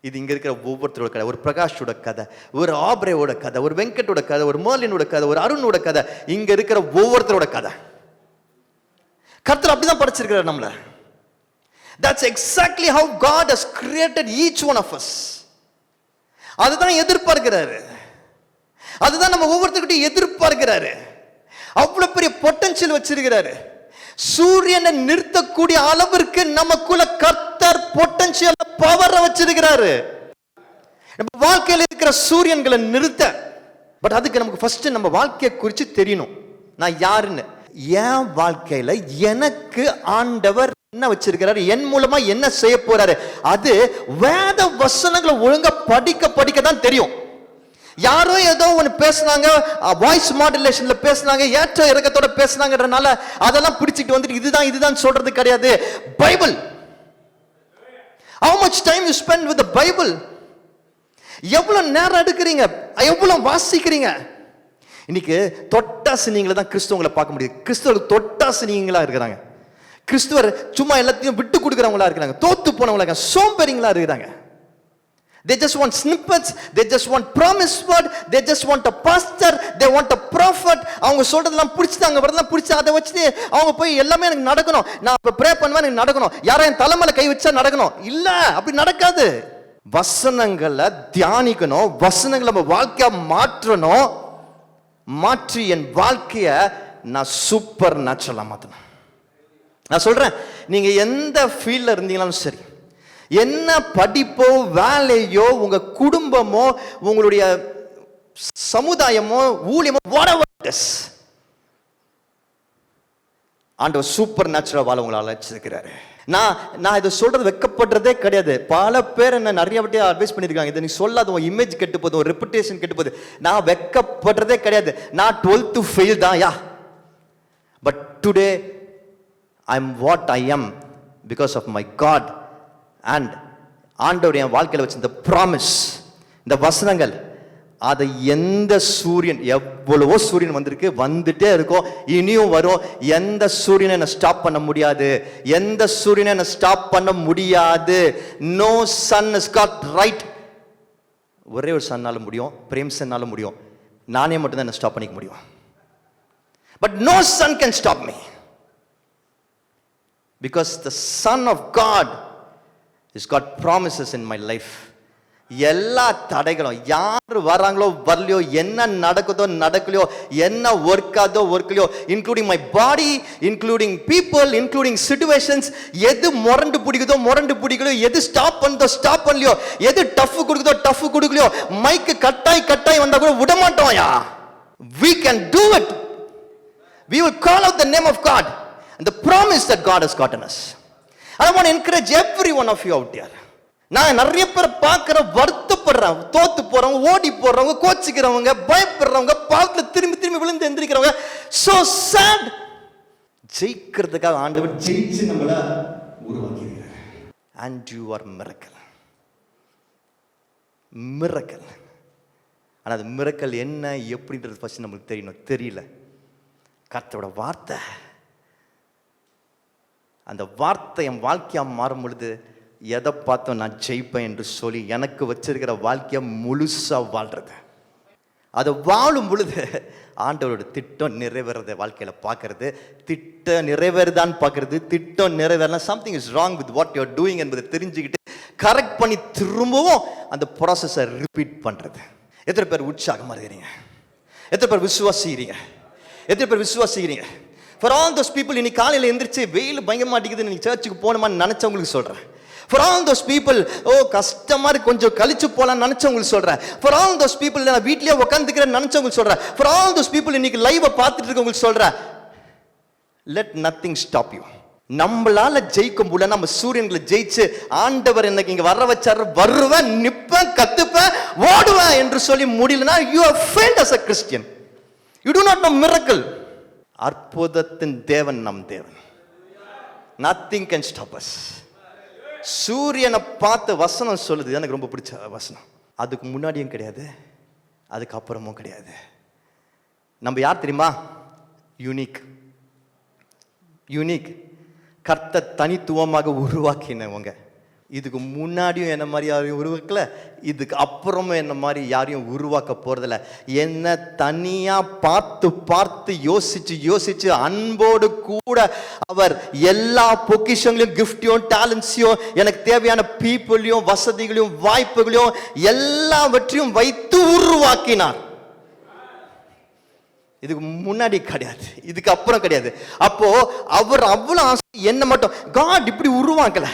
இது இங்க இருக்கிற ஒவ்வொருத்தரோட கதை. ஒரு பிரகாஷோட கதை, ஒரு ஆப்ரேவோட கதை, ஒரு வெங்கட்டோட கதை, ஒரு மேர்லினோட கதை, ஒரு அருணோட கதை, இங்க இருக்கிற ஒவ்வொருத்தரோட கதை. கர்த்தர் அப்படிதான் படைச்சிருக்கிறார் நம்மள. That's exactly how God has created each one of us. அதுதான் எதிர்பார்க்கிறாரு, அதுதான் நம்ம ஒவ்வொருத்தர்கிட்ட எதிர்பார்க்கிறாரு. அவ்வளவு பெரிய பொட்டன்ஷியல் வச்சிருக்கிறாரு. சூரியனை நிறுத்தக்கூடிய அளவிற்கு நமக்குள்ள கர்த்தர் பொட்டன்ஷியல் பவர் வச்சிருக்கிறாரு. நம்ம வாழ்க்கையில் இருக்கிற சூரியன்களை நிறுத்த, பட் அதுக்கு நமக்கு ஃபர்ஸ்ட் நம்ம வாழ்க்கையை குறித்து தெரியணும். நான் யாருன்னு, என் வாழ்க்கையில எனக்கு ஆண்டவர் என்ன வச்சிருக்கிறாரு, என் மூலமா என்ன செய்ய போறாரு, அது வேத வசனங்களை ஒழுங்கா படிக்க தான் தெரியும். யாரோ ஏதோ ஒன்று பேசுனாங்க, வாய்ஸ் மாடுலேஷன்ல பேசுனாங்க, ஏற்ற இறக்கத்தோட பேசுனாங்கன்றனால அதெல்லாம் பிடிச்சிட்டு வந்துட்டு இதுதான் சொல்றது கிடையாது. Bible. How much time you spend with the Bible? எவ்வளவு நேரம் எடுக்கிறீங்க, எவ்வளவு வாசிக்கிறீங்க? இன்னைக்கு தொட்டாசினியங்களை தான் கிறிஸ்துவங்களை பார்க்க முடியுது. கிறிஸ்துவர்கள் தொட்டாசினியங்களா இருக்கிறாங்க. கிறிஸ்துவர் சும்மா எல்லாத்தையும் விட்டு கொடுக்குறவங்களா இருக்கிறாங்க, தோத்து போனவங்களா இருக்காங்க, சோம்பேறிங்களா இருக்கிறாங்க. They just want snippets, they just want promise word, they just want a pastor, they want a prophet. அவங்க சொல்றதெல்லாம் பிடிச்சிட்டாங்க, வரதெல்லாம் பிடிச்சி அதை வச்சு அவங்க போய் எல்லாமே எனக்கு நடக்கணும், நான் இப்போ ப்ரே பண்ணுவேன் எனக்கு நடக்கணும், யாரும் என் தலைமையில கை வச்சா நடக்கணும். இல்ல, அப்படி நடக்காது. வசனங்களை தியானிக்கணும், வசனங்களை நம்ம வாழ்க்கையா மாற்றணும், மாற்றி என் வாழ்க்கைய நான் சூப்பர் நேச்சுரலா மாற்றணும். நான் சொல்றேன், நீங்க எந்த ஃபீல்ட்ல இருந்தீங்களாலும் சரி, என்ன படிப்போ வேலையோ உங்க குடும்பமோ உங்களுடைய சமுதாயமோ ஊழியமோ whatever it is, ஆண்டவர் சூப்பர் நேச்சுரல் வாழ உங்களை அழைச்சிருக்கிறாரு. நான் இதை சொல்றது வெக்கப்படுறதே கிடையாது. பல பேர் என்ன நிறைய வாட்டி அட்வைஸ் பண்ணியிருக்காங்க, இதை நீ சொல்லாத, உன் இமேஜ் கெட்டு போகுது, உன் ரெப்புடேஷன் கெட்டு போகுது. நான் வெக்கப்படுறதே கிடையாது. நான் 12th ஃபெயில் தான், yeah, but today I am what I am because of my God. And ஆண்டவர் என் வாழ்க்கையில் வச்சு இந்த ப்ராமிஸ், இந்த வசனங்கள் அதை எந்த சூரியன், எவ்வளவோ சூரியன் வந்திருக்கு, வந்துட்டே இருக்கும், இனியும் வரும். எந்த சூரியனை என்ன ஸ்டாப் பண்ண முடியாது, எந்த சூரியனை என்ன ஸ்டாப் பண்ண முடியாது. No sun is God right. ஒரே ஒரு சன்னால முடியும், பிரேம் சன்னால முடியும். நானே மட்டும்தான் என்ன ஸ்டாப் பண்ணிக்க முடியும். But no sun can stop me, because the Son of God has got promises in my life. எல்லா தடைகளும், யார் வராங்களோ வரலையோ, என்ன நடக்குதோ நடக்கலையோ, என்ன ஒர்க்காதோ ஒர்க்கலையோ, including my body, including people, including situations, எது முரண்டு பிடிக்குதோ முரண்டு பிடிக்கலையோ, எது ஸ்டாப் பண்ணதோ ஸ்டாப் பண்ணலையோ, எது டஃப் கொடுக்குதோ டஃப் கொடுக்கலையோ, மைக்கு கட்டாய் வந்தா கூட விட மாட்டோம்யா. We can do it. We will call out the name of God and the promise that God has gotten us. I want to encourage every one of you out there. நான் நிறைய பேர் பார்க்கிற, வருத்தப்படுறேன், தோத்து போறவங்க, ஓடி போறவங்க, கோச்சிக்கிறவங்க, பயப்படுறவங்க, பாவத்துல திரும்பி விழுந்து எந்திரிக்கிறவங்க. so sad. ஜெயிக்கிறதுக்காக ஆண்டவர் ஜெயிச்சு நம்மள உருவாக்கியிருக்கிறார். and you are miracle. ஆனா அது மிரக்கல் என்ன எப்படின்றது ஃபர்ஸ்ட் நம்மளுக்கு தெரியணும். தெரியல. கர்த்தரோட வார்த்தை, அந்த வார்த்தை என் வாழ்க்கையா மாறும் பொழுது எதை பார்த்தோம் நான் ஜெயிப்பேன் என்று சொல்லி எனக்கு வச்சிருக்கிற வாழ்க்கையை முழுசா வாழ்றது. அதை வாழும் பொழுது ஆண்டவரோட திட்டம் நிறைவேறத வாழ்க்கையில பார்க்கறது, திட்டம் நிறைவேறுதான்னு பார்க்கறது, திட்டம் நிறைவேறலாம் something is wrong with what you are doing என்பதை தெரிஞ்சுக்கிட்டு கரெக்ட் பண்ணி திரும்பவும் அந்த ப்ராசஸை ரிப்பீட் பண்றது. எத்தனை பேர் உற்சாகமா இருக்கிறீங்க? எத்தனை பேர் விசுவாசிக்கிறீங்க? எத்தனை பேர் விசுவாசிக்கிறீங்க? ஃபார் ஆல் தோஸ் பீப்புள், இன்னைக்கு காலையில் எந்திரிச்சு வெயில் பயங்கர மாட்டேங்குது, நீங்க சர்ச்சுக்கு போகணுமான்னு நினைச்சவங்களுக்கு சொல்றேன். For all those people, கஷ்டமா இருக்கு, கொஞ்சம் கழிச்சு போலாம்னு நினைச்சவங்களுக்கு சொல்றேன். For all those people, நான் வீட்லயே உட்காந்துக்கிறேன்னு நினைச்சவங்களுக்கு சொல்றேன். For all those people, இன்னைக்கு லைவ் பார்த்துட்டு இருக்கவங்களுக்கு சொல்றேன், let nothing stop you. நம்மளால ஜெயிக்கும் போல நம்ம சூரியன்களை ஜெயிச்சு ஆண்டவர் எனக்கு இங்க வர வச்சாரு, வருவேன், நிப்பேன், கத்துப்பேன், ஓடுவேன் என்று சொல்லி முடியலனா you have failed as a Christian. You do not know miracle. அற்புதத்தின் தேவன் நம் தேவன். Nothing can stop us. சூரியனை பார்த்த வசனம் சொல்லுது, எனக்கு ரொம்ப பிடிச்ச வசனம். அதுக்கு முன்னாடியும் கிடையாது, அதுக்கு அப்புறமும் கிடையாது. நம்ம யார் தெரியுமா? யூனிக். கர்த்தர் தனித்துவமாக உருவாக்கினவங்க. இதுக்கு முன்னாடியும் என்ன மாதிரி யாரையும் உருவாக்கல, இதுக்கு அப்புறமும் என்ன மாதிரி யாரையும் உருவாக்க போறதில்ல. என்ன தனியா பார்த்து யோசிச்சு அன்போடு கூட அவர் எல்லா பொக்கிஷங்களையும், கிஃப்டையும், டேலண்ட்ஸையும், எனக்கு தேவையான பீப்புளையும், வசதிகளையும், வாய்ப்புகளையும் எல்லாவற்றையும் வைத்து உருவாக்கினார். இதுக்கு முன்னாடி கிடையாது, இதுக்கு அப்புறம் கிடையாது. அப்போ அவர் அவ்வளவு என்ன மட்டும் காட் இப்படி உருவாக்கல.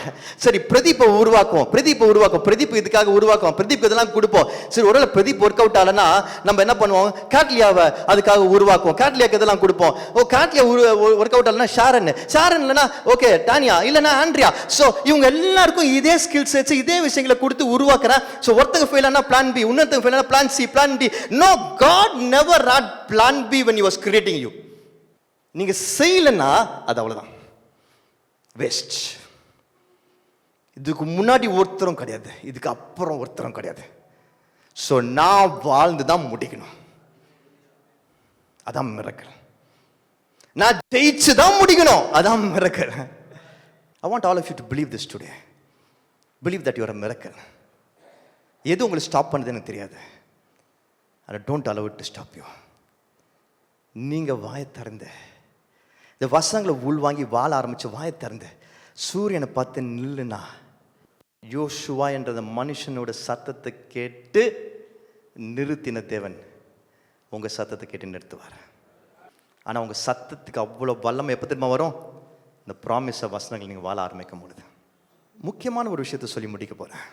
சரி, பிரதீப்பை உருவாக்குவோம், பிரதீப் இதுக்காக உருவாக்குவோம், பிரதீப் இதெல்லாம் கொடுப்போம். சரி, ஒருவேளை பிரதீப் ஒர்க் அவுட் ஆகலன்னா நம்ம என்ன பண்ணுவோம்? கேட்லியாவை அதுக்காக உருவாக்குவோம், கேட்லியாக்கு இதெல்லாம் கொடுப்போம். கேட்லியா ஒர்க் அவுட் ஆகலன்னா ஷாரன் இல்லைன்னா ஓகே டானியா, இல்லைன்னா ஆண்ட்ரியா. ஸோ இவங்க எல்லாருக்கும் இதே ஸ்கில் செட்ஸ், இதே விஷயங்களை கொடுத்து உருவாக்குறேன். ஸோ ஒருத்தங்க ஃபெயில் ஆனா பிளான் பி, இன்னொருத்தங்க ஃபெயில் ஆனா plan C, plan D. No, God never had plan B when he was creating you. நீங்க செய்யலன்னா அது அவ்வளவுதான், வேஸ்ட். இதுக்கு முன்னாடி ஒருத்தரும் கிடையாது, இதுக்கு அப்புறம் ஒருத்தரும் கிடையாது. ஸோ நான் வாழ்ந்து தான் முடிக்கணும். அதான் மிரக்கல். நான் ஜெயிச்சு தான் முடிக்கணும். அதான் miracle. I want all of you to believe this today. Believe that you are a miracle. எது உங்களை ஸ்டாப் பண்ணுது எனக்கு தெரியாது. And don't allow it to stop you. நீங்க வாயை திறந்து இந்த வசனங்களை உள்வாங்கி வாழ ஆரம்பிச்சு வாயை திறந்து சூரியனை பார்த்து நில்லுனா, யோசுவா என்ற மனுஷனோட சத்தத்தை கேட்டு நிறுத்தின தேவன் உங்க சத்தத்தை கேட்டு நிறுத்துவார். ஆனா உங்க சத்தத்துக்கு அவ்வளவு வல்லமை எப்ப தெரியுமா வரும்? இந்த ப்ராமிஸ வசனங்கள் நீங்க வாழ ஆரம்பிக்கும் பொழுது. முக்கியமான ஒரு விஷயத்தை சொல்லி முடிக்க போறேன்.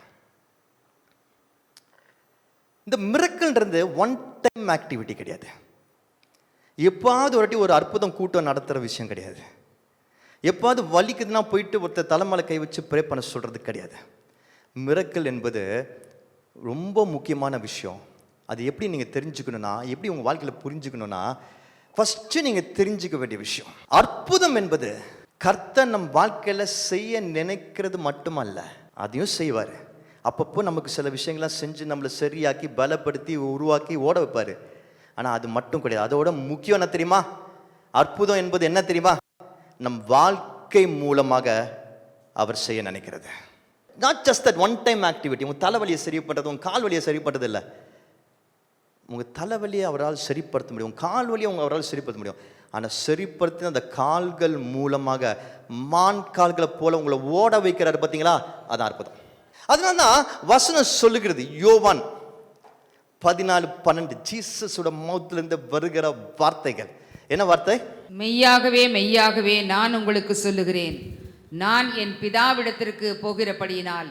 இந்த மிரக்கல்ன்றது ஒன் டைம் ஆக்டிவிட்டி கிடையாது. எப்பாவது ஒரு வாட்டி ஒரு அற்புதம் கூட்டம் நடத்துகிற விஷயம் கிடையாது. எப்பாவது வலிக்குதுன்னா போயிட்டு ஒருத்தர் தலைமையில கை வச்சு ப்ரே பண்ண சொல்கிறது கிடையாது. மிரக்கல் என்பது ரொம்ப முக்கியமான விஷயம். அது எப்படி நீங்கள் தெரிஞ்சுக்கணும்னா, எப்படி உங்கள் வாழ்க்கையில் புரிஞ்சுக்கணும்னா, ஃபஸ்ட்டு நீங்கள் தெரிஞ்சுக்க வேண்டிய விஷயம், அற்புதம் என்பது கர்த்தர் நம் வாழ்க்கையில் செய்ய நினைக்கிறது மட்டுமல்ல, அதையும் செய்வார். அப்பப்போ நமக்கு சில விஷயங்கள்லாம் செஞ்சு நம்மளை சரியாக்கி பலப்படுத்தி உருவாக்கி ஓட வைப்பார். ஆனால் அது மட்டும் கிடையாது. அதோட முக்கியம் என்ன தெரியுமா? அற்புதம் என்பது என்ன தெரியுமா? நம் வாழ்க்கை மூலமாக அவர் செய்ய நினைக்கிறது. Not just that one time activity. உங்கள் தலைவலியை சரி பண்ணுறது, உங்கள் கால் வலியை சரி பண்ணுறது இல்லை. உங்கள் தலைவலியை அவரால் சரிப்படுத்த முடியும், உங்கள் கால் வலியை அவரால் சரிப்படுத்த முடியும். ஆனால் சரிப்படுத்தின அந்த கால்கள் மூலமாக மான் கால்களை போல உங்களை ஓட வைக்கிறாரு பார்த்தீங்களா? அதான் அற்புதம். அதனால தான் வசனம் சொல்லுகிறது, யோவான் 14:12, ஜீசஸோட மவுத்திலிருந்து வருகிற வார்த்தைகள். என்ன வார்த்தை? மெய்யாகவே மெய்யாகவே நான் உங்களுக்கு சொல்லுகிறேன், நான் என் பிதாவிடத்திற்கு போகிறபடியினால்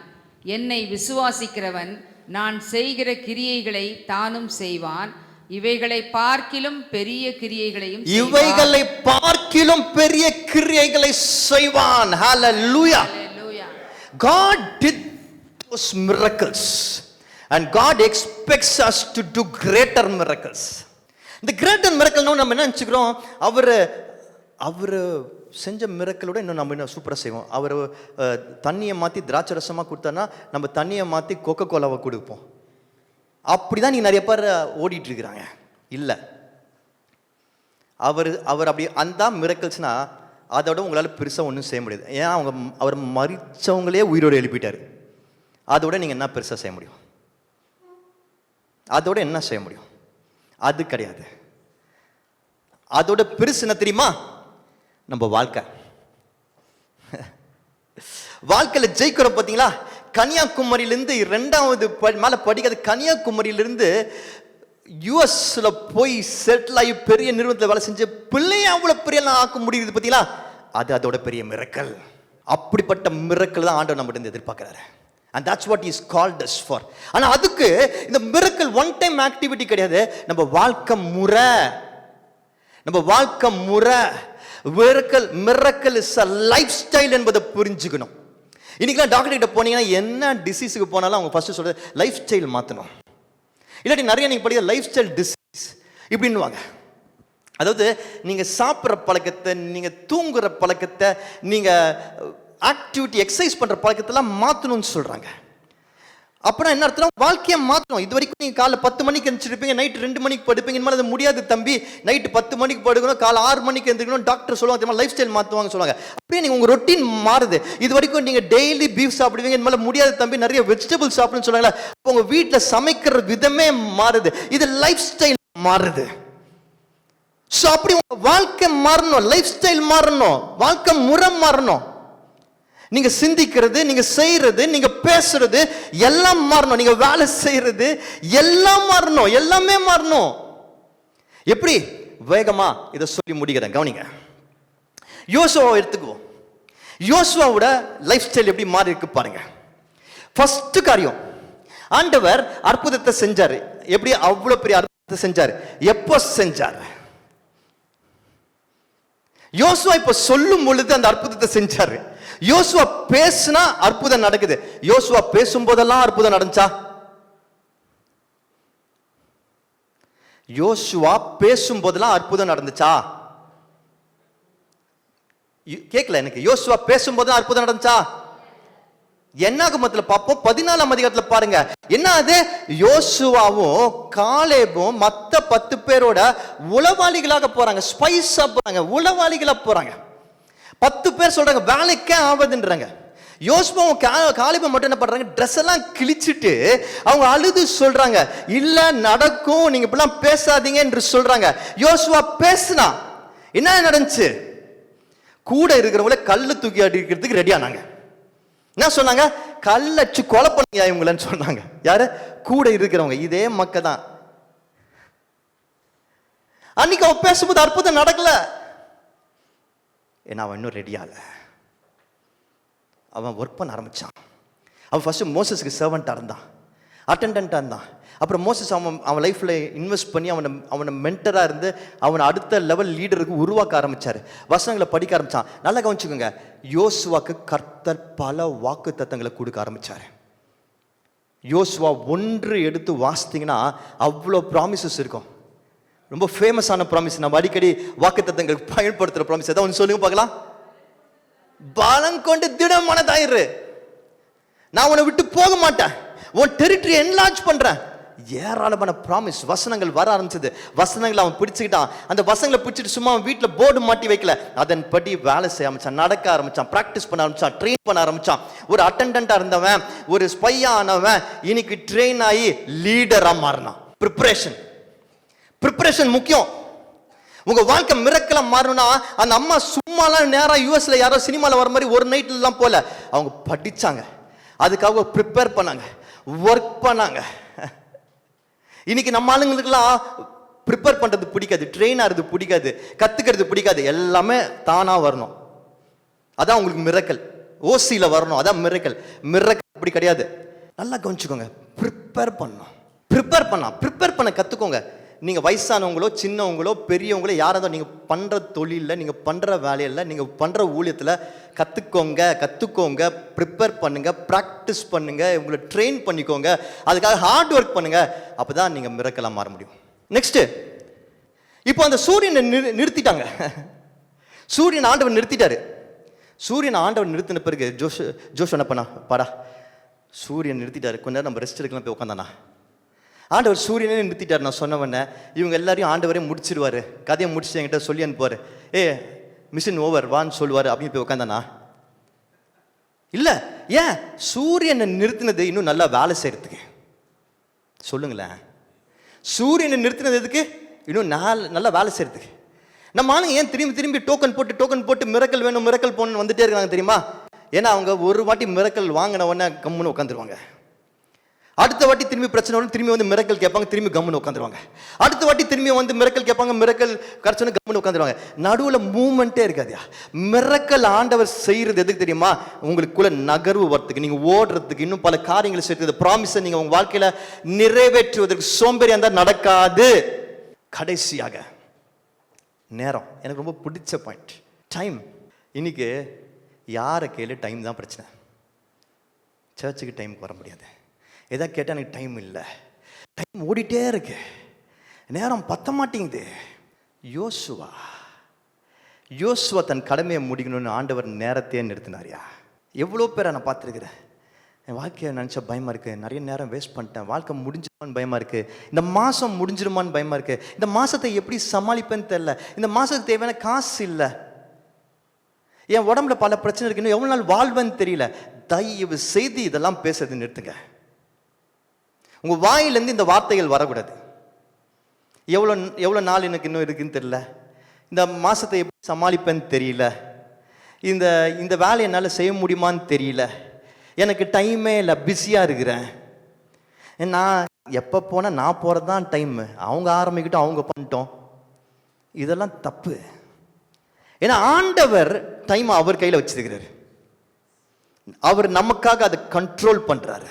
என்னை விசுவாசிக்கிறவன் நான் செய்கிற கிரியைகளை தானும் செய்வான், இவைகளை பார்க்கிலும் பெரிய கிரியைகளையும் இவைகளை பார்க்கிலும் பெரிய கிரியைகளை செய்வான். ஹalleluya. God did those miracles and God expects us to do greater miracles. இந்த greater miracle நம்ம என்ன நினைச்சுக்கிறோம்? அவர் செஞ்ச மிரக்கலோட இன்னும் நம்ம இன்னும் சூப்பராக செய்வோம். அவர் தண்ணியை மாற்றி திராட்சை ரசமாக கொடுத்தாருன்னா நம்ம தண்ணியை மாற்றி கொக்கோ கோலாவை கொடுப்போம். அப்படி தான் நீங்கள் நிறைய பேர் ஓடிட்டு இருக்கிறாங்க. இல்லை, அவர் அப்படி அந்த மிரக்கல்ஸ்னா அதோட உங்களால் பெருசாக ஒன்றும் செய்ய முடியாது. ஏன் அவர் மரித்தவங்களே உயிரோடு எழுப்பிட்டார். அதோட நீங்கள் என்ன பெருசாக செய்ய முடியும்? அதோட என்ன செய்ய முடியும்? அது கிடையாது. அதோட பெருசு என்ன தெரியுமா? நம்ம வாழ்க்கையில் ஜெயிக்கிறோம் பார்த்தீங்களா? கன்னியாகுமரியிலிருந்து 2வது மேலே படிக்காத கன்னியாகுமரியிலிருந்து யூஎஸ்ல போய் செட்டில் ஆகி பெரிய நிறுவனத்தில் வேலை செஞ்ச பிள்ளைய அவ்வளோ பெரிய ஆக்க முடியுது பார்த்தீங்களா? அது அதோட பெரிய மிரக்கல். அப்படிப்பட்ட மிரக்கல் தான் ஆண்டவர் நம்மகிட்ட எதிர்பார்க்கிறாரு. And that's what he is called us for. ஆனால் அதுக்கு இந்த மிரக்கல் ஒன் டைம் ஆக்டிவிட்டி கிடையாது. நம்ம வாழ்க்கை முறை miracle is a life style என்பதை புரிஞ்சுக்கணும். இன்னைக்கெல்லாம் டாக்டர் கிட்ட போனீங்கன்னா என்ன டிசீஸுக்கு போனாலும் அவங்க ஃபர்ஸ்ட் சொல்றது லைஃப் ஸ்டைல் மாற்றணும். இல்லாட்டி நிறைய நீங்கள் படிக்கிற லைஃப் ஸ்டைல் டிசீஸ் இப்படின்னுவாங்க. அதாவது நீங்கள் சாப்பிட்ற பழக்கத்தை, நீங்கள் தூங்குற பழக்கத்தை, நீங்கள் ஆக்டிவிட்டி எக்ஸசைஸ் பண்ணுற பழக்கத்தெல்லாம் மாற்றணும்னு சொல்கிறாங்க. அப்புறம் என்ன அர்த்தம்? வாழ்க்கையை மாற்றணும். இது வரைக்கும் நீங்கள் காலைல 10 மணிக்கு எழுந்திருப்பீங்க, நைட்டு 2 மணிக்கு படுப்பீங்க. இனிமேல் அது முடியாது தம்பி, நைட்டு 10 மணிக்கு படுக்கணும், காலை 6 மணிக்கு எழுந்திருக்கணும். டாக்டர் சொல்லுவாங்க தெரியுமா, லைஃப் ஸ்டைல் மாற்றுவாங்க சொல்லுவாங்க. அப்படியே நீங்கள் உங்கள் ரொட்டீன் மாறுது. இது வரைக்கும் நீங்கள் டெய்லி பீஃப் சாப்பிடுவீங்க, இனிமேல் முடியாது தம்பி, நிறைய வெஜிடபிள் சாப்பிடுன்னு சொல்லுவாங்க. அப்போ உங்கள் வீட்டில் சமைக்கிற விதமே மாறுது. இது லைஃப் ஸ்டைல் மாறுது. ஸோ அப்படி உங்கள் வாழ்க்கை மாறணும், லைஃப் ஸ்டைல் மாறணும், வாழ்க்கை முறை மாறணும். நீங்க சிந்திக்கிறது, நீங்க செய்யறது, நீங்க பேசுறது எல்லாம் மாறணும். நீங்க வேலை செய்யறது எல்லாம் மாறணும், எல்லாமே மாறணும். எப்படி? வேகமா இதை சொல்லி முடிக்கிறேன், கவனிங்க. யோசுவாவை எடுத்துக்குவோம். யோசுவாவோட லைஃப் ஸ்டைல் எப்படி மாறி இருக்கு பாருங்க. ஃபர்ஸ்ட் காரியம், ஆண்டவர் அற்புதத்தை செஞ்சாரு. எப்படி அவ்வளவு பெரிய அற்புதத்தை செஞ்சாரு? எப்போ செஞ்சாரு? யோசுவா இப்ப சொல்லும் பொழுது அந்த அற்புதத்தை செஞ்சாரு. யோசுவா பேசினா அற்புதம் நடக்குது. யோசுவா பேசும் போதெல்லாம் அற்புதம் நடந்துச்சா? யோசுவா பேசும் போதெல்லாம் அற்புதம் நடந்துச்சா? கேட்கல எனக்கு. யோசுவா பேசும் போதெல்லாம் அற்புதம் நடந்துச்சா? என்னாகமத்துல பார்ப்போம், 14ஆம் அதிகாரத்துல பாருங்க. என்ன அது? யோசுவாவும் காலேபும் மத்த 10 பேரோட உளவாளிகளாக போறாங்க, ஸ்பைஸா போறாங்க, உளவாளிகளா போறாங்க. 10 பேர் சொல்றாங்க வேலைக்கே ஆவதுன்றாங்க. யோசுவாவும் காலேபும் மட்டும் என்ன பண்றாங்க? ட்ரெஸ் எல்லாம் கிழிச்சிட்டு அவங்க அழுது சொல்றாங்க, இல்ல நடக்கும், நீங்க இப்பெல்லாம் பேசாதீங்க என்று சொல்றாங்க. யோசுவா பேசினா என்ன நடந்துச்சு? கூட இருக்கிறவங்கள கல்லு தூக்கி அடிக்கிறதுக்கு ரெடி ஆனாங்க. என்ன சொன்னாங்க? கல்லச்சு கொலை பண்ணுங்க இவங்களன்னு சொன்னாங்க. யாரு? கூட இருக்கிறவங்க. இதே மக்கள் தான். அன்னைக்கு அவன் பேசும்போது அற்புதம் நடக்கல. ஏன்னா அவன் இன்னும் ரெடியால. அவன் ஒர்க் பண்ண ஆரம்பிச்சான். அவன் ஃபர்ஸ்ட் மோசஸ்க்கு சர்வெண்டா இருந்தான், அட்டெண்டன்டா இருந்தான். அப்புறம் மோசஸ் அவன் லைஃப்ல இன்வெஸ்ட் பண்ணி அவனை மென்டரா இருந்து அவனை அடுத்த லெவல் லீடருக்கு உருவாக்க ஆரம்பிச்சாரு. வசனங்களை படிக்க ஆரம்பிச்சான். நல்லா கவனிச்சுக்கோங்க, யோசுவாக்கு கர்த்தர் பல வாக்கு தத்தங்களை கொடுக்க ஆரம்பிச்சாரு. யோசுவா 1 எடுத்து வாசித்தீங்கன்னா அவ்வளோ ப்ராமிசஸ் இருக்கும். ரொம்ப ஃபேமஸான ப்ராமிஸ், நம்ம அடிக்கடி வாக்கு தத்தங்களுக்கு பயன்படுத்துகிற ப்ராமிஸ். ஏதாவது ஒன்று சொல்லுங்க பார்க்கலாம். பலம் கொண்டு திடமானதாயிரு. நான் உன்னை விட்டு போக மாட்டேன், உன் டெரிட்டரி என்லார்ஜ் பண்றேன். ஏராளமான ப்ராமிஸ் வசனங்கள் வர ஆரம்பிச்சது. வசனங்களை அவன் பிடிச்சுக்கிட்டான். அந்த வசனங்களை பிடிச்சிட்டு சும்மா அவன் வீட்டில் போர்டு மாட்டி வைக்கல, அதன்படி வேலை செய்ய ஆரம்பிச்சான், நடக்க ஆரம்பிச்சான், ப்ராக்டிஸ் பண்ண ஆரம்பிச்சான், ட்ரெயின் பண்ண ஆரம்பிச்சான். ஒரு அட்டெண்டண்டா இருந்தவன், ஒரு ஸ்பையா ஆனவன், இன்னைக்கு ட்ரெயின் ஆகி லீடரா மாறினான். ப்ரிப்பரேஷன் முக்கியம். உங்க வாழ்க்கை மிரக்கலா மாறணும்னா, அந்த அம்மா சும்மாலாம் நேரா யூஎஸ்ல யாரோ சினிமால வர மாதிரி ஒரு நைட்ல எல்லாம் போல, அவங்க படிச்சாங்க, அதுக்காக ப்ரிப்பேர் பண்ணாங்க, ஒர்க் பண்ணாங்க. இன்னைக்கு நம்ம ஆளுங்களுக்கெல்லாம் ப்ரிப்பேர் பண்றது பிடிக்காது, ட்ரெயின் ஆகிறது பிடிக்காது, கத்துக்கிறது பிடிக்காது, எல்லாமே தானா வரணும். அதான் உங்களுக்கு மிரக்கல். ஓசியில வரணும், அதான் மிரக்கல். மிரக்கல் அப்படி கிடையாது. நல்லா கவனிச்சுக்கோங்க. ப்ரிப்பேர் பண்ண கத்துக்கோங்க. நீங்க வயசானவங்களோ சின்னவங்களோ பெரியவங்களோ யாராவது நீங்க பண்ற தொழில, நீங்க பண்ற வேலையில, நீங்க பண்ற ஊழியத்துல கத்துக்கோங்க, ப்ரிப்பேர் பண்ணுங்க, ப்ராக்டிஸ் பண்ணுங்க, உங்களை ட்ரெயின் பண்ணிக்கோங்க, அதுக்காக ஹார்ட் ஒர்க் பண்ணுங்க. அப்பதான் நீங்க மிரக்கலா மாற முடியும். நெக்ஸ்ட், இப்போ அந்த சூரியனை நிறுத்திட்டாங்க. சூரியன் ஆண்டவர் நிறுத்திட்டாரு. சூரியன் ஆண்டவர் நிறுத்தின பிறகு ஜோஷ் என்ன பண்ணா, பாடா சூரியன் நிறுத்திட்டாரு, கொஞ்ச நேரம் நம்ம ரெஸ்ட் எடுக்கலாம் போய் உட்காந்தானா. ஆண்டவர் சூரியனே நிறுத்திட்டார். நான் சொன்னவொன்னே இவங்க எல்லாரையும் ஆண்டவரே முடிச்சிருவாரு, கதையை முடிச்சு என்கிட்ட சொல்லி அனுப்புவார். மிஷின் ஓவர் வான்னு சொல்லுவார் அப்படின்னு போய் உட்காந்தானா? இல்லை. ஏன்? சூரியனை நிறுத்தினது இன்னும் நல்லா வேலை செய்யறதுக்கு. சொல்லுங்களேன், சூரியனை நிறுத்தினது எதுக்கு? இன்னும் நல்லா வேலை செய்யறதுக்கு. நம்ம ஆளுங்க ஏன் திரும்பி டோக்கன் போட்டு மிரக்கல் வேணும், மிரக்கல் போகணும்னு வந்துட்டே இருக்காங்க தெரியுமா? ஏன்னா அவங்க ஒரு வாட்டி மிரக்கல் வாங்கின உடனே கம்முன்னு உட்காந்துருவாங்க. அடுத்த வாட்டி திரும்பி பிரச்சனை வரும், திரும்பி வந்து மிரக்கல் கேட்பாங்க, திரும்பி கம்முன்னு உட்காந்துருவாங்க. அடுத்த வாட்டி திரும்பி வந்து மிரக்கல் கேட்பாங்க, மிரக்கல் கிடைச்சோன்னு கம்முன்னு உட்காந்துருவாங்க. நடுவில் மூவ்மெண்ட்டே இருக்காதியா. மிரக்கல் ஆண்டவர் செய்யறது எதுக்கு தெரியுமா? உங்களுக்குள்ள நகர்வு வரத்துக்கு, நீங்க ஓடுறதுக்கு, இன்னும் பல காரியங்களை செய்யறது, ப்ராமிஸை நீங்க உங்க வாழ்க்கையில நிறைவேற்றுவதற்கு. சோம்பேறியா இருந்தா நடக்காது. கடைசியாக நேரம். எனக்கு ரொம்ப பிடிச்ச பாயிண்ட், டைம். இன்னைக்கு யாரை கேளு, டைம் தான் பிரச்சனை. சர்ச்சுக்கு டைமுக்கு வர முடியாது. எதாவது கேட்டால் எனக்கு டைம் இல்லை, டைம் ஓடிட்டே இருக்கு, நேரம் பத்த மாட்டேங்குது. யோசுவா தன் கடமையை முடிக்கணும்னு ஆண்டவர் நேரத்தையே நிறுத்தினாரியா. எவ்வளோ பேரை நான் பார்த்துருக்குறேன். என் வாழ்க்கையை நினச்சா பயமாக இருக்குது, நிறைய நேரம் வேஸ்ட் பண்ணிட்டேன், வாழ்க்கை முடிஞ்சிருமான்னு பயமாக இருக்குது, இந்த மாதம் முடிஞ்சிருமான்னு பயமாக இருக்குது, இந்த மாதத்தை எப்படி சமாளிப்பேன்னு தெரில, இந்த மாதத்துக்கு தேவையான காசு இல்லை, என் உடம்புல பல பிரச்சனை இருக்கு, இன்னும் எவ்வளோ நாள் வாழ்வேன்னு தெரியல. தயவு செய்து இதெல்லாம் பேசுறது நிறுத்துங்க. உங்க வாயிலிருந்து இந்த வார்த்தைகள் வரக்கூடாது. எவ்வளோ நாள் எனக்கு இன்னும் இருக்குன்னு தெரியல, இந்த மாசத்தை எப்படி சமாளிப்பேன்னு தெரியல, இந்த வேலையை என்னால் செய்ய முடியுமான்னு தெரியல, எனக்கு டைமே இல்லை, பிஸியாக இருக்கிறேன். நான் எப்போ போனால் நான் போகிறது தான் டைமு, அவங்க ஆரம்பிக்கிட்டோம், அவங்க பண்ணிட்டோம். இதெல்லாம் தப்பு. ஏன்னா ஆண்டவர் டைமை அவர் கையில் வச்சிருக்கிறார். அவர் நமக்காக அதை கண்ட்ரோல் பண்ணுறாரு.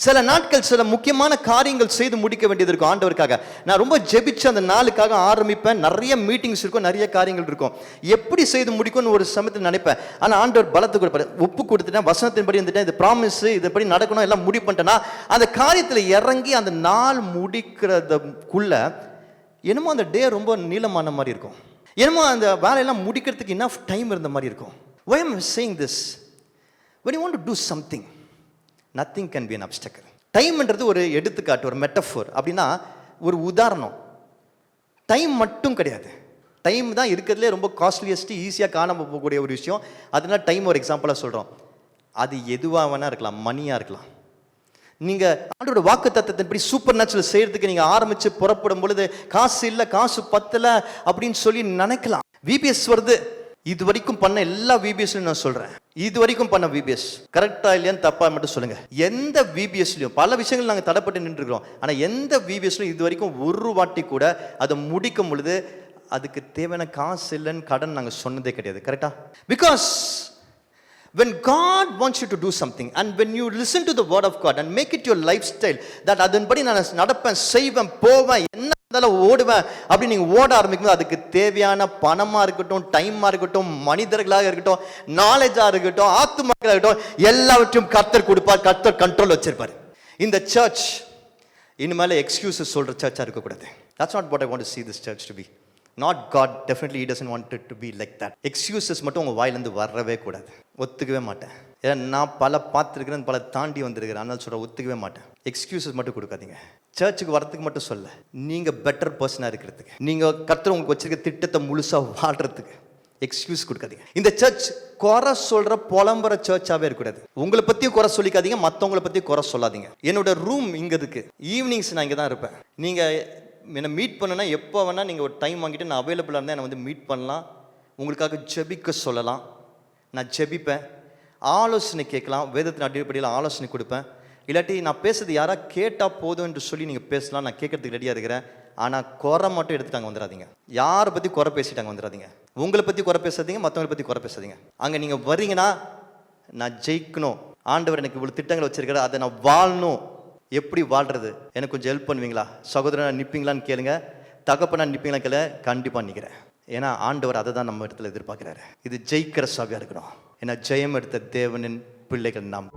சில நாட்கள் சில முக்கியமான காரியங்கள் செய்து முடிக்க வேண்டியது இருக்கும் ஆண்டவருக்காக. நான் ரொம்ப ஜெபிச்சு அந்த நாளுக்காக ஆரம்பிப்பேன். நிறைய மீட்டிங்ஸ் இருக்கும், நிறைய காரியங்கள் இருக்கும், எப்படி செய்து முடிக்கும்னு ஒரு சமயத்தில் நினைப்பேன். ஆனால் ஆண்டவர் பலத்தை கொடுப்பாரு. ஒப்பு கொடுத்துட்டேன், வசனத்தின்படி வந்துட்டேன், இது ப்ராமிஸ், இதுபடி நடக்கணும், எல்லாம் முடிவு பண்ணிட்டேன்னா அந்த காரியத்தில் இறங்கி அந்த நாள் முடிக்கிறதுக்குள்ள என்னமோ அந்த டே ரொம்ப நீளமான மாதிரி இருக்கும், என்னமோ அந்த வேலையெல்லாம் முடிக்கிறதுக்கு இனஃப் டைம் இருந்த மாதிரி இருக்கும். Why am I saying this? When you want to do something, nothing can be an obstacle. டைம்ன்றது ஒரு எடுத்துக்காட்டு, ஒரு மெட்டஃபோர். அப்படின்னா ஒரு உதாரணம். டைம் மட்டும் கிடையாது, டைம் தான் இருக்கிறதுலே ரொம்ப காஸ்ட்லியஸ்ட், ஈஸியாக காணாமல் போகக்கூடிய ஒரு விஷயம். அதனால டைம் ஒரு எக்ஸாம்பிளாக சொல்கிறோம். அது எதுவாக வேணா இருக்கலாம், மணியாக இருக்கலாம். நீங்கள் ஆண்டோட வாக்கு தத்தத்தின்படி சூப்பர் நேச்சுரல் செய்கிறதுக்கு நீங்கள் ஆரம்பித்து புறப்படும் பொழுது காசு இல்லை, காசு பத்தலை அப்படின்னு சொல்லி நினைக்கலாம். விபிஎஸ் வருது, இது வரைக்கும் பண்ண எல்லா விபிஎஸ்லையும் நான் சொல்கிறேன், இது வரைக்கும் பண்ண விபிஎஸ் கரெக்டா இல்லையான்னு தப்பா மட்டும் சொல்லுங்க. எந்த விபிஎஸ்லையும் பல விஷயங்கள் நாங்கள் தடைப்பட்டு நின்றுக்கிறோம், ஆனால் எந்த விபிஎஸ்லையும் இது வரைக்கும் ஒரு வாட்டி கூட அதை முடிக்கும் பொழுது அதுக்கு தேவையான காசு இல்லைன்னு கடன் நாங்கள் சொன்னதே கிடையாது. கரெக்டா? Because when God wants you to do something and when you listen to the word of God and make it your lifestyle, that அதன்படி நான் நடப்பேன், செய்வேன், போவேன், என்ன ஓடுவேன் அப்படி நீங்க ஓட ஆரம்பிக்கும், அதுக்கு தேவையான பணமா இருக்கட்டும், டைமா இருக்கட்டும், மனிதர்களாக இருக்கட்டும், நாலேஜா இருக்கட்டும், ஆத்துமாக்களாக இருக்கட்டும், எல்லாவற்றையும் கர்த்தர் கொடுப்பார், கர்த்தர் கண்ட்ரோல் வச்சிருப்பார். இந்த சர்ச் இனிமேல எக்ஸ்கியூசஸ் சொல்ற சர்ச்சா இருக்கக்கூடாது. That's not what I want to see this church to be. Not God, definitely he doesn't want it to be like that. Excuses மட்டும் உங்க வாயிலிருந்து வரவே கூடாது, ஒத்துக்கவே மாட்டேன். ஏன்னா நான் பல பார்த்துருக்கிறேன், பல தாண்டி வந்திருக்கிறேன். அதனால சொல்கிற ஒத்துக்கவே மாட்டேன். எக்ஸ்கியூசஸ் மட்டும் கொடுக்காதீங்க. சர்ச்சுக்கு வரத்துக்கு மட்டும் சொல்ல, நீங்கள் பெட்டர் பர்சனாக இருக்கிறதுக்கு, நீங்கள் கர்த்தர் உங்களுக்கு வச்சிருக்க திட்டத்தை முழுசாக வாழ்கிறதுக்கு எக்ஸ்கியூஸ் கொடுக்காதீங்க. இந்த சர்ச் குறை சொல்கிற புலம்புற சர்ச்சாகவே இருக்கக்கூடாது. உங்களை பற்றியும் குறை சொல்லிக்காதீங்க, மற்றவங்களை பற்றியும் குறை சொல்லாதீங்க. என்னோட ரூம் இங்கே இருக்கு. ஈவினிங்ஸ் நான் இங்கே தான் இருப்பேன். நீங்கள் என்னை மீட் பண்ணுன்னா எப்போ வேணால் நீங்கள் ஒரு டைம் வாங்கிட்டு நான் அவைலபிளாக இருந்தால் என்னை வந்து மீட் பண்ணலாம். உங்களுக்காக ஜெபிக்க சொல்லலாம். நான் ஜெபிப்பேன், ஆலோசனை கேட்கலாம், வேதத்தின் அடிப்படையில் ஆலோசனை கொடுப்பேன். இல்லாட்டி நான் பேசுறது யாராவது கேட்டால் போதும் என்று சொல்லி நீங்கள் பேசலாம், நான் கேட்கறதுக்கு ரெடியாக இருக்கிறேன். ஆனால் குறை மட்டும் எடுத்துட்டாங்க வந்துடாதீங்க. யாரை பற்றி குறை பேசிட்டாங்க வந்துடாதீங்க. உங்களை பற்றி குறை பேசாதீங்க, மற்றவங்களை பற்றி குறை பேசாதீங்க. அங்கே நீங்கள் வரீங்கன்னா நான் ஜெயிக்கணும், ஆண்டவர் எனக்கு இவ்வளோ திட்டங்களை வச்சிருக்காரு, அதை நான் வாழணும். எப்படி வாழ்றது எனக்கு கொஞ்சம் ஹெல்ப் பண்ணுவீங்களா? சகோதரனா நிற்பீங்களான்னு கேளுங்க, தகப்பனா நிற்பீங்களா கேளு, கண்டிப்பாக நிற்கிறேன். ஏன்னா ஆண்டவர் அதை தான் நம்ம இடத்துல எதிர்பார்க்குறாரு. இது ஜெயிக்கிற சபையாக இருக்கணும். ஏன்னா ஜெயம் எடுத்த தேவனின் பிள்ளைகள் நாம்.